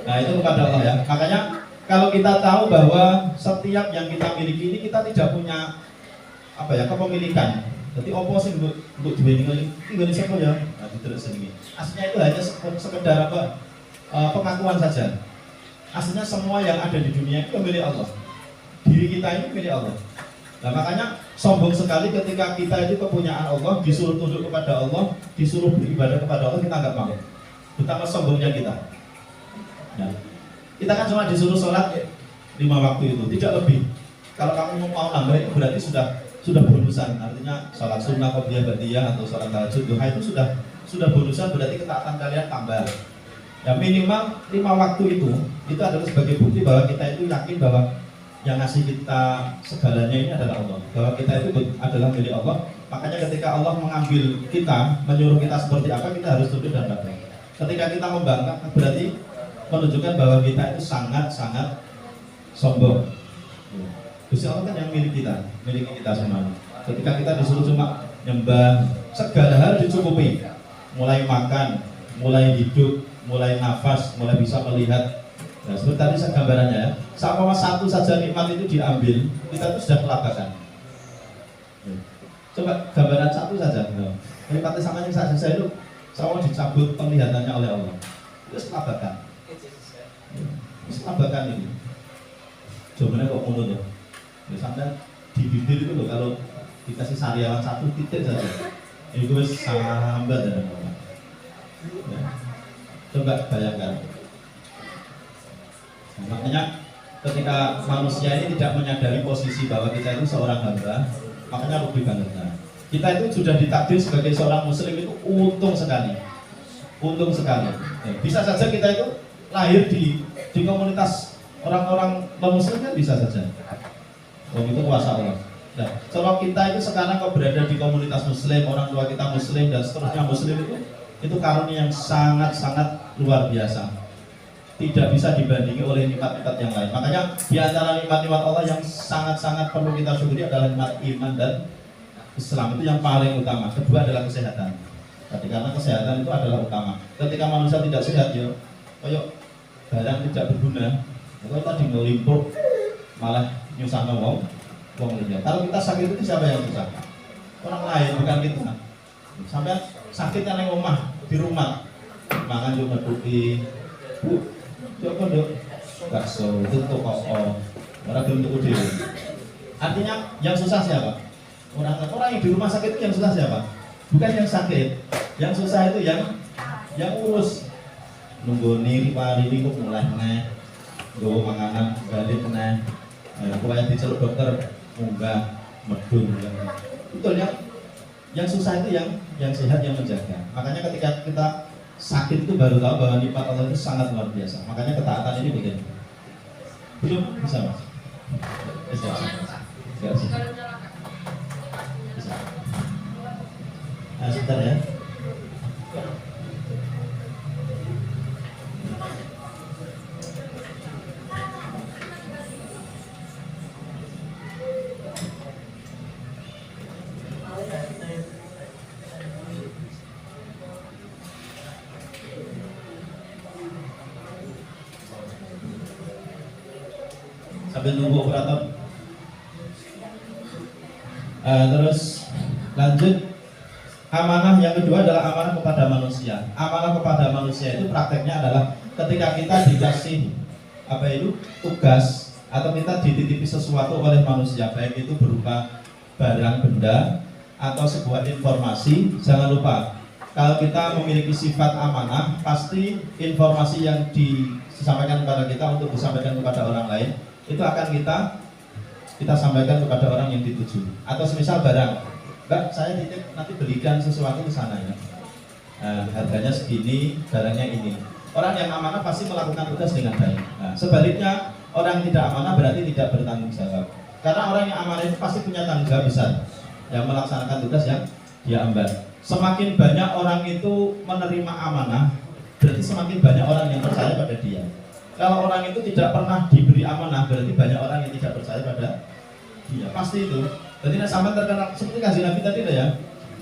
Nah itu kepada Allah ya. Makanya kalau kita tahu bahwa setiap yang kita miliki ini kita tidak punya apa ya kepemilikan. Jadi opo sih untuk diwening Indonesia kok ya. Nah terus ini. Aslinya itu hanya sekedar apa pengakuan saja. Aslinya semua yang ada di dunia itu milik Allah. Diri kita ini milik Allah. Nah makanya sombong sekali ketika kita itu kepunyaan Allah, disuruh tunduk kepada Allah, disuruh beribadah kepada Allah, kita nggak mau. Betapa sombongnya kita. Nah, kita kan cuma disuruh sholat 5 waktu itu, tidak lebih. Kalau kamu mau nambah itu berarti sudah bonusan. Artinya sholat sunnah, qobliyah, ba'diyah atau sholat tahajud, duha itu sudah bonusan, berarti ketaatan kalian tambah. Ya minimal 5 waktu itu adalah sebagai bukti bahwa kita itu yakin bahwa yang ngasih kita segalanya ini adalah Allah, bahwa kita itu adalah milik Allah. Makanya ketika Allah mengambil kita, menyuruh kita seperti apa, kita harus tunduk dan patuh. Ketika kita membangkang, berarti menunjukkan bahwa kita itu sangat-sangat sombong. Gusti Allah kan yang miliki kita semua. Ketika kita disuruh cuma nyembah, segala hal dicukupi. mulai makan, mulai hidup, mulai nafas, mulai bisa melihat. Nah, seperti tadi saya gambarannya ya, sama satu saja nikmat itu diambil, kita itu sudah kelabakan. Coba gambaran satu saja, nikmatnya sama yang saya itu sama dicabut penglihatannya oleh Allah, itu kelabakan. Itu kelabakan ini. Jawabannya kok menurut ya? Sampai di bibir itu loh, kalau dikasih sariawan satu titik saja, itu sambat ya. Coba bayangkan. Makanya ketika manusia ini tidak menyadari posisi bahwa kita itu seorang hamba, makanya rugi banget. Kita itu sudah ditakdir sebagai seorang muslim itu untung sekali, untung sekali. Bisa saja kita itu lahir di komunitas orang-orang non-muslim kan bisa saja. Itu kuasa Allah. Nah, kalau kita itu sekarang kok berada di komunitas muslim, orang tua kita muslim dan seterusnya muslim itu karunia yang sangat-sangat luar biasa. Tidak bisa dibandingi oleh nikmat-nikmat yang lain. Makanya di antara nikmat-nikmat Allah yang sangat-sangat perlu kita syukuri adalah nikmat iman dan Islam, itu yang paling utama. Kedua adalah kesehatan. Jadi karena kesehatan itu adalah utama. Ketika manusia tidak sehat ya, kayak barang tidak berguna. Kalau tadi ngelimpuk malah nyusahkan wong liya. Kalau kita sakit itu siapa yang susah? Orang lain, bukan kita. Sampai sakit yang omah di rumah, makan juga putih. Coba dok, bakso itu toko orang belum tuku dulu. Artinya yang susah siapa? Orang yang di rumah sakit itu yang susah siapa? Bukan yang sakit, yang susah itu yang urus. Nunggu nih hari ini kok mulai nih, gue makanan balik nih, gue yang diceluk dokter munggah medun. Betul yang susah itu yang sehat yang menjaga. Makanya ketika kita sakit itu baru tahu bahwa nikmat Allah itu sangat luar biasa. Makanya ketaatan ini begini. Belum bisa mas? Bisa. Bisa. Nah, sebentar ya. Sambil nunggu operator. Terus lanjut, amanah yang kedua adalah amanah kepada manusia. Amanah kepada manusia itu prakteknya adalah ketika kita dikasih tugas atau kita dititipi sesuatu oleh manusia, baik itu berupa barang benda atau sebuah informasi, jangan lupa kalau kita memiliki sifat amanah, pasti informasi yang disampaikan kepada kita untuk disampaikan kepada orang lain itu akan kita sampaikan kepada orang yang dituju. Atau semisal barang, Mbak, saya titip nanti belikan sesuatu ke sana ya. Harganya segini, barangnya ini. Orang yang amanah pasti melakukan tugas dengan baik. Nah, sebaliknya orang yang tidak amanah berarti tidak bertanggung jawab. Karena orang yang amanah itu pasti punya tanggung jawab besar, yang melaksanakan tugas yang dia emban. Semakin banyak orang itu menerima amanah, berarti semakin banyak orang yang percaya pada dia. Kalau orang itu tidak pernah diberi amanah, berarti banyak orang yang tidak percaya pada dia. Pasti itu. Jadi sampai terkenal seperti kanjeng Nabi tadi ya.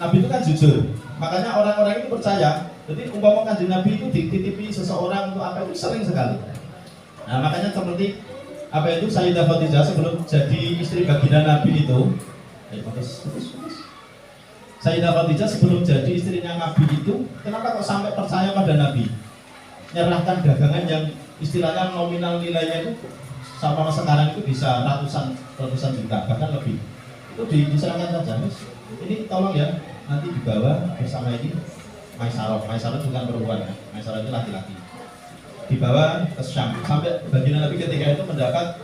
Nabi itu kan jujur. Makanya orang-orang itu percaya. Jadi umpama kanjeng Nabi itu dititipi seseorang untuk apa itu sering sekali. Nah, makanya seperti Sayyidah Khadijah sebelum jadi istri baginda Nabi itu, Sayyidah Khadijah sebelum jadi istrinya Nabi itu, kenapa kok sampai percaya pada Nabi? Nyerahkan dagangan yang istilahnya nominal nilainya itu sama sekarang itu bisa ratusan juta, bahkan lebih. Itu diserahkan saja. Ini tolong ya, nanti dibawa bersama ini Maisarah bukan perempuan ya, Maisarah itu laki-laki. Dibawa ke Syam, sampai baginda Nabi ketika itu mendapat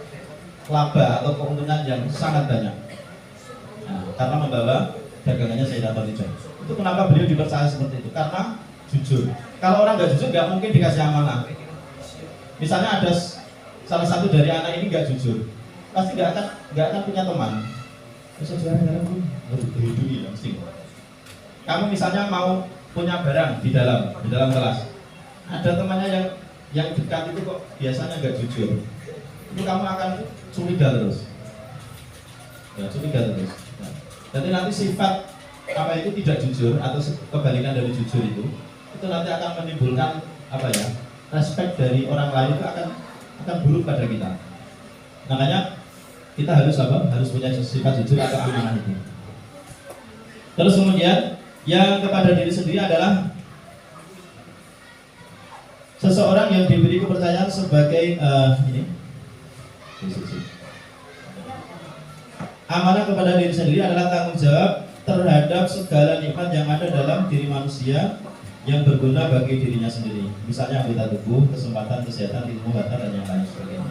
laba atau keuntungan yang sangat banyak. Nah, karena membawa dagangannya Sayyidah Khadijah. Itu kenapa beliau dipercaya seperti itu? Karena jujur. Kalau orang nggak jujur nggak mungkin dikasih amanah. Misalnya ada salah satu dari anak ini nggak jujur, pasti nggak akan punya teman. Bisa jalan-jalan pun berhidupi mesti. Kamu misalnya mau punya barang di dalam kelas, ada temannya yang dekat itu kok biasanya nggak jujur, itu kamu akan curiga terus. Ya, curiga terus. Nah, jadi nanti sifat apa itu tidak jujur atau kebalikan dari jujur itu nanti akan menimbulkan apa ya, respect dari orang lain itu akan buruk pada kita. Makanya kita harus apa? Harus punya sifat jujur atau amanah itu. Terus kemudian yang kepada diri sendiri adalah seseorang yang diberi kepercayaan sebagai amanah kepada diri sendiri adalah tanggung jawab terhadap segala nikmat yang ada dalam diri manusia yang berguna bagi dirinya sendiri. Misalnya anggota tubuh, kesempatan, kesehatan, ilmu, harta, dan yang lain sebagainya.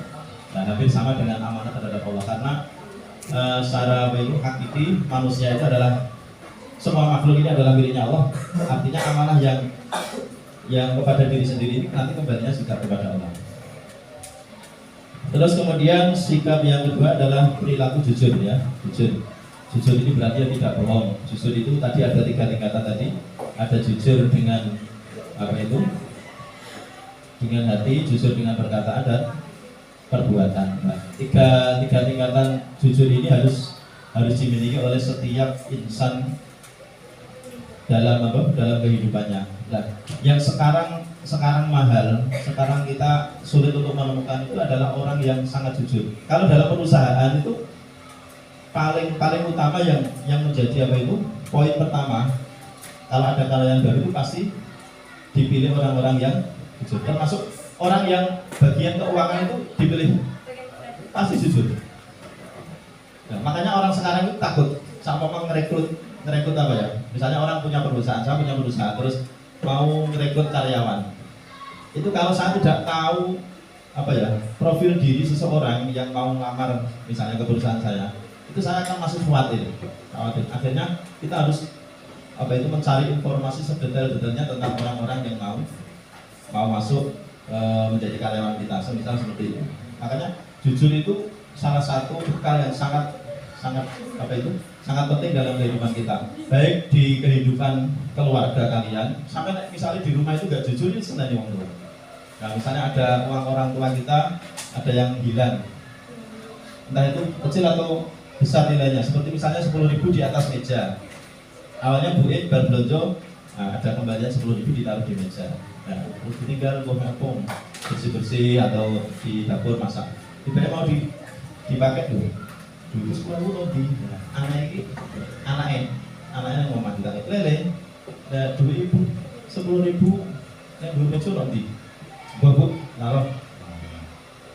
Nah, hampir sama dengan amanah terhadap Allah, karena secara hakiki manusia itu adalah, semua makhluk ini adalah miliknya Allah. Artinya amanah yang kepada diri sendiri ini nanti kembalinya juga kepada Allah. Terus kemudian sikap yang kedua adalah perilaku jujur ya. Jujur ini berarti tidak bohong. Jujur itu tadi ada 3 tingkatan tadi. Ada jujur dengan apa itu? Dengan hati, jujur dengan perkataan dan perbuatan. Nah, tiga tingkatan jujur ini harus dimiliki oleh setiap insan dalam kehidupannya. Nah, yang sekarang mahal, sekarang kita sulit untuk menemukan itu adalah orang yang sangat jujur. Kalau dalam perusahaan itu paling utama yang menjadi apa itu? Poin pertama, kalau ada karyawan baru itu pasti dipilih orang-orang yang jujur. Termasuk orang yang bagian keuangan itu dipilih pasti jujur. Nah, makanya orang sekarang itu takut sama merekrut apa ya? Misalnya orang punya perusahaan, saya punya perusahaan, terus mau merekrut karyawan. Itu kalau saya tidak tahu apa ya, profil diri seseorang yang mau melamar misalnya ke perusahaan saya, itu saya akan masih khawatir. Akhirnya kita harus apa itu mencari informasi sedetail-detailnya tentang orang-orang yang mau masuk menjadi karyawan kita, semisal seperti itu. Makanya jujur itu salah satu bekal yang sangat penting dalam kehidupan kita, baik di kehidupan keluarga kalian, sampai misalnya di rumah itu gak jujur, itu sebenarnya orang tua. Nah, misalnya ada uang orang tua kita ada yang hilang, entah itu kecil atau besar nilainya, seperti misalnya 10.000 di atas meja. Awalnya Bu E baru belanja, nah, ada kembalian 10.000 ditaruh di meja. Nah, terus tinggal ngomong bersih-bersih atau di dapur masak. Tiba-tiba mau dipakai dulu. Dulu 10.000 lebih. Nah, anaknya mau mati tak lele. Nah, dulu ibu 10.000 yang belum muncul nanti. Bu, naruh.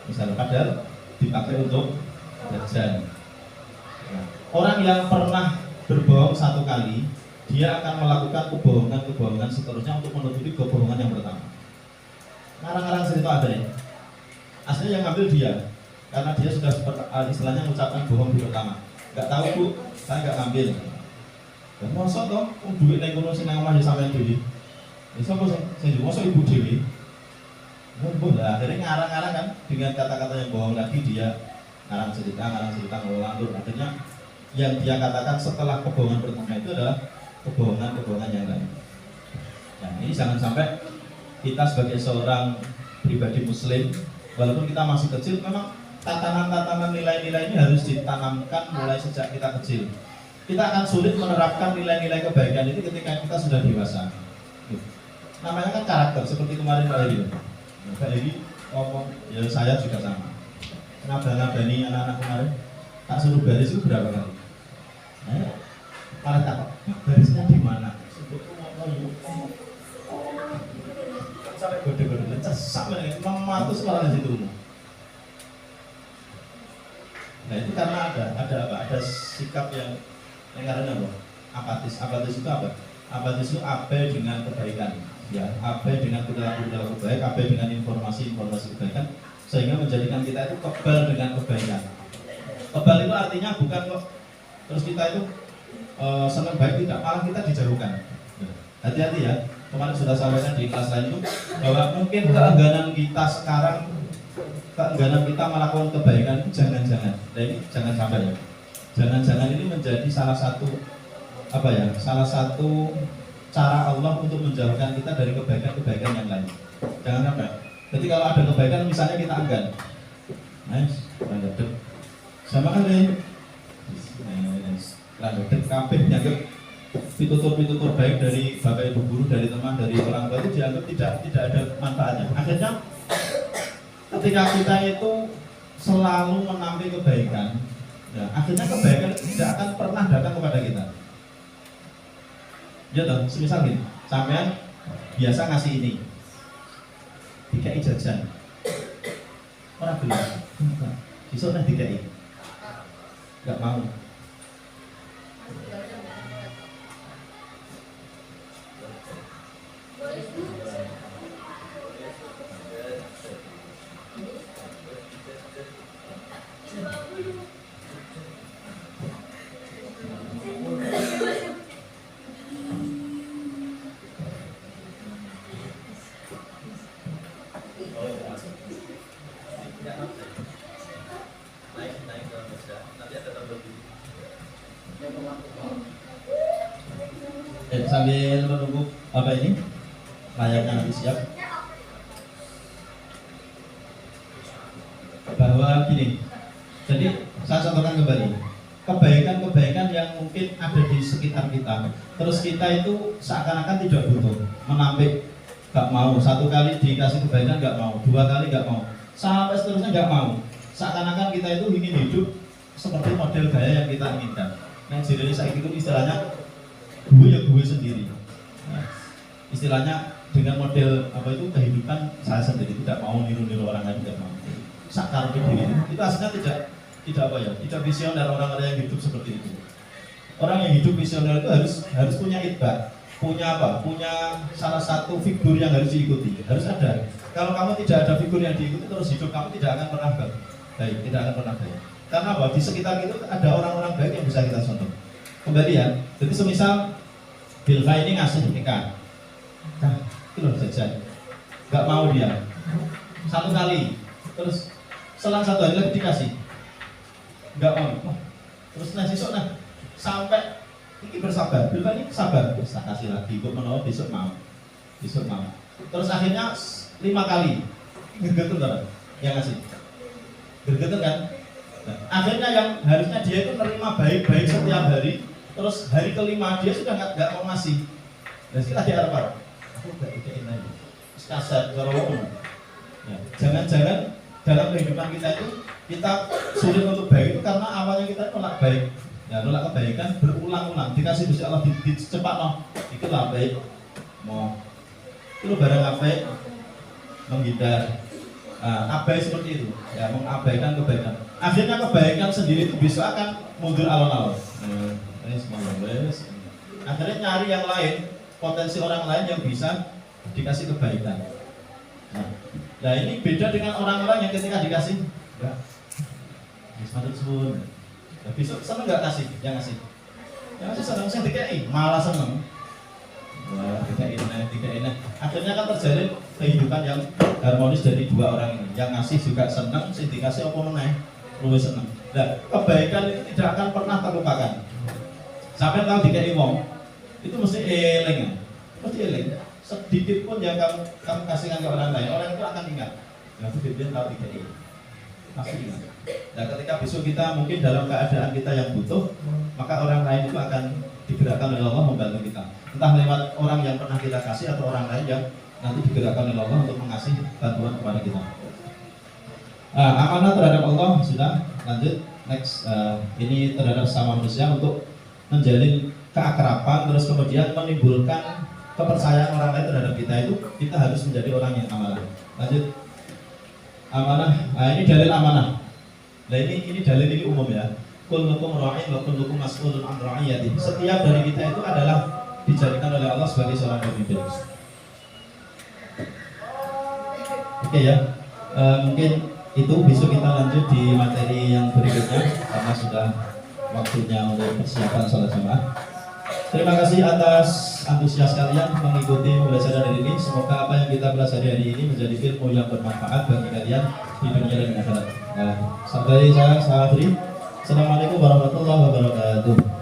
Misalnya padahal dipakai untuk jajan. Nah, orang yang pernah berbohong satu kali, dia akan melakukan kebohongan seterusnya untuk menutupi kebohongan yang pertama. Ngarang-ngarang cerita ada ya. Aslinya yang ngambil dia, karena dia sudah istilahnya mengucapkan bohong di pertama. Gak tahu Bu, saya gak ngambil. Dan mosok toh, duit yang kono sing nang omah sampean dhewe. Wis apa sing mosok ibu dhewe. Lah akhirnya ngarang-ngarang kan dengan kata-kata yang bohong lagi, dia ngarang cerita ngelantur. Akhirnya yang dia katakan setelah kebohongan pertama itu adalah kebohongan yang lain. Nah, ini jangan sampai kita sebagai seorang pribadi muslim, walaupun kita masih kecil, memang tatanan nilai-nilai ini harus ditanamkan mulai sejak kita kecil. Kita akan sulit menerapkan nilai-nilai kebaikan itu ketika kita sudah dewasa. Namanya kan karakter, seperti kemarin Pak Heri. Pak Heri ngomong, ya saya juga sama. Nabani anak-anak kemarin, tak suruh baris itu berapa kali? Malah tak, barisnya di mana? Sampai gede-gede, cesak mematu sekolah di situ. Nah itu karena ada sikap yang karena apa? Apatis itu apa? Apatis itu abai dengan kebaikan, ya, abai dengan perilaku baik, abai dengan informasi kebaikan, sehingga menjadikan kita itu kebal dengan kebaikan. Kebal itu artinya bukan kok terus kita itu senang baik, tidak, malah kita dijauhkan. Hati-hati ya, kemarin sudah sampaikan di kelas lain itu bahwa mungkin keengganan kita sekarang, keengganan kita melakukan kebaikan itu jangan-jangan, nah ini jangan sampai ya. Jangan-jangan ini menjadi salah satu cara Allah untuk menjauhkan kita dari kebaikan-kebaikan yang lain. Jangan sampai. Jadi kalau ada kebaikan misalnya kita enggan, sama kan nih, lanjut kabeh nyangkep pitutur-pitutur baik dari bapak ibu guru, dari teman, dari orang tua itu dianggap tidak ada manfaatnya. Akhirnya ketika kita itu selalu menampi kebaikan, ya, akhirnya kebaikan itu tidak akan pernah datang kepada kita. Ya toh, semisal gini, sampean biasa ngasih ini, dikai jajan, orang bilang, besok nanti dikai, nggak mau. Sambil menunggu apa ini layarnya nanti siap, bahwa gini, jadi saya contohkan kembali kebaikan-kebaikan yang mungkin ada di sekitar kita, terus kita itu seakan-akan tidak butuh, menampik, gak mau, satu kali dikasih kebaikan gak mau, dua kali gak mau, sampai seterusnya gak mau, seakan-akan kita itu ingin hidup seperti model gaya yang kita inginkan. Nah, jadi saya itu istilahnya gue ya gue sendiri. Nah, istilahnya dengan model apa itu kehidupan saya sendiri, tidak mau niru-niru orang lain, tidak mau. Sakar diri itu aslinya tidak apa ya, tidak visioner orang-orang yang hidup seperti itu. Orang yang hidup visioner itu harus punya itbah, punya apa? Punya salah satu figur yang harus diikuti, harus ada. Kalau kamu tidak ada figur yang diikuti, terus hidup kamu tidak akan pernah baik, tidak akan pernah baik. Karena apa? Di sekitar itu ada orang-orang baik yang bisa kita contoh. Kembali ya, jadi semisal Bilva ini ngasih ikan, nah itu loh jajan, nggak mau dia, satu kali, terus selang satu hari lagi dikasih, nggak mau, terus nasi sok nah, sampai ini bersabar, Bilva ini sabar, bisa kasih lagi, gue menolak besok mau, terus akhirnya 5 kali, gergetur kan, yang ngasih, gergetur kan, nah, akhirnya yang harusnya dia itu menerima baik-baik setiap hari. Terus hari kelima dia sudah nggak mau ngasih. Dan setelah dia apa? Aku nggak ikain lagi. Kasar, corong. Ya, jangan-jangan dalam kehidupan kita itu kita sulit untuk baik itu karena awalnya kita nolak baik. Ya, nolak kebaikan berulang-ulang. Dikasih Gusti Allah cepat noh. Itulah baik. Mau itu barang apa? Menghindar. Abai seperti itu. Ya, mengabaikan kebaikan. Akhirnya kebaikan sendiri itu bisa akan mundur alon-alon. Akhirnya nyari yang lain, potensi orang lain yang bisa dikasih kebaikan. Nah ini beda dengan orang-orang yang ketika dikasih enggak, besok seneng nggak kasih, yang ngasih seneng, saya DKI malah seneng. Wah, DKI. Akhirnya kan terjalin kehidupan yang harmonis dari dua orang ini. Yang ngasih juga seneng, sing dikasih apa meneh, luwih seneng. Nah, kebaikan itu tidak akan pernah terlupakan. Sampai tahu DKI wong, itu mesti eling, sedikit pun yang kamu kasihkan ke orang lain, orang itu akan ingat. Nah, itu dia tahu DKI, pasti ingat. Nah, ketika besok kita mungkin dalam keadaan kita yang butuh, maka orang lain itu akan digerakkan oleh Allah membantu kita. Entah lewat orang yang pernah kita kasih atau orang lain yang nanti digerakkan oleh Allah untuk mengasih bantuan kepada kita. Amanah terhadap Allah sudah, lanjut next. Ini terhadap sama manusia untuk menjalin keakraban, terus kemudian menimbulkan kepercayaan orang lain terhadap kita, itu kita harus menjadi orang yang amanah. Lanjut, amanah. Ini dalil amanah. Nah ini dalil ini umum ya. Kullukum ra'in wa kullukum mas'ulun an ra'iyati. Setiap dari kita itu adalah dijadikan oleh Allah sebagai seorang pemimpin. Oke ya. Mungkin itu besok kita lanjut di materi yang berikutnya karena sudah waktunya untuk persiapan sholat jamaah. Terima kasih atas antusias kalian mengikuti pembelajaran hari ini. Semoga apa yang kita pelajari hari ini menjadi ilmu yang bermanfaat bagi kalian di dunia dan akhirat. Sampai saya akhiri. Assalamualaikum warahmatullahi wabarakatuh.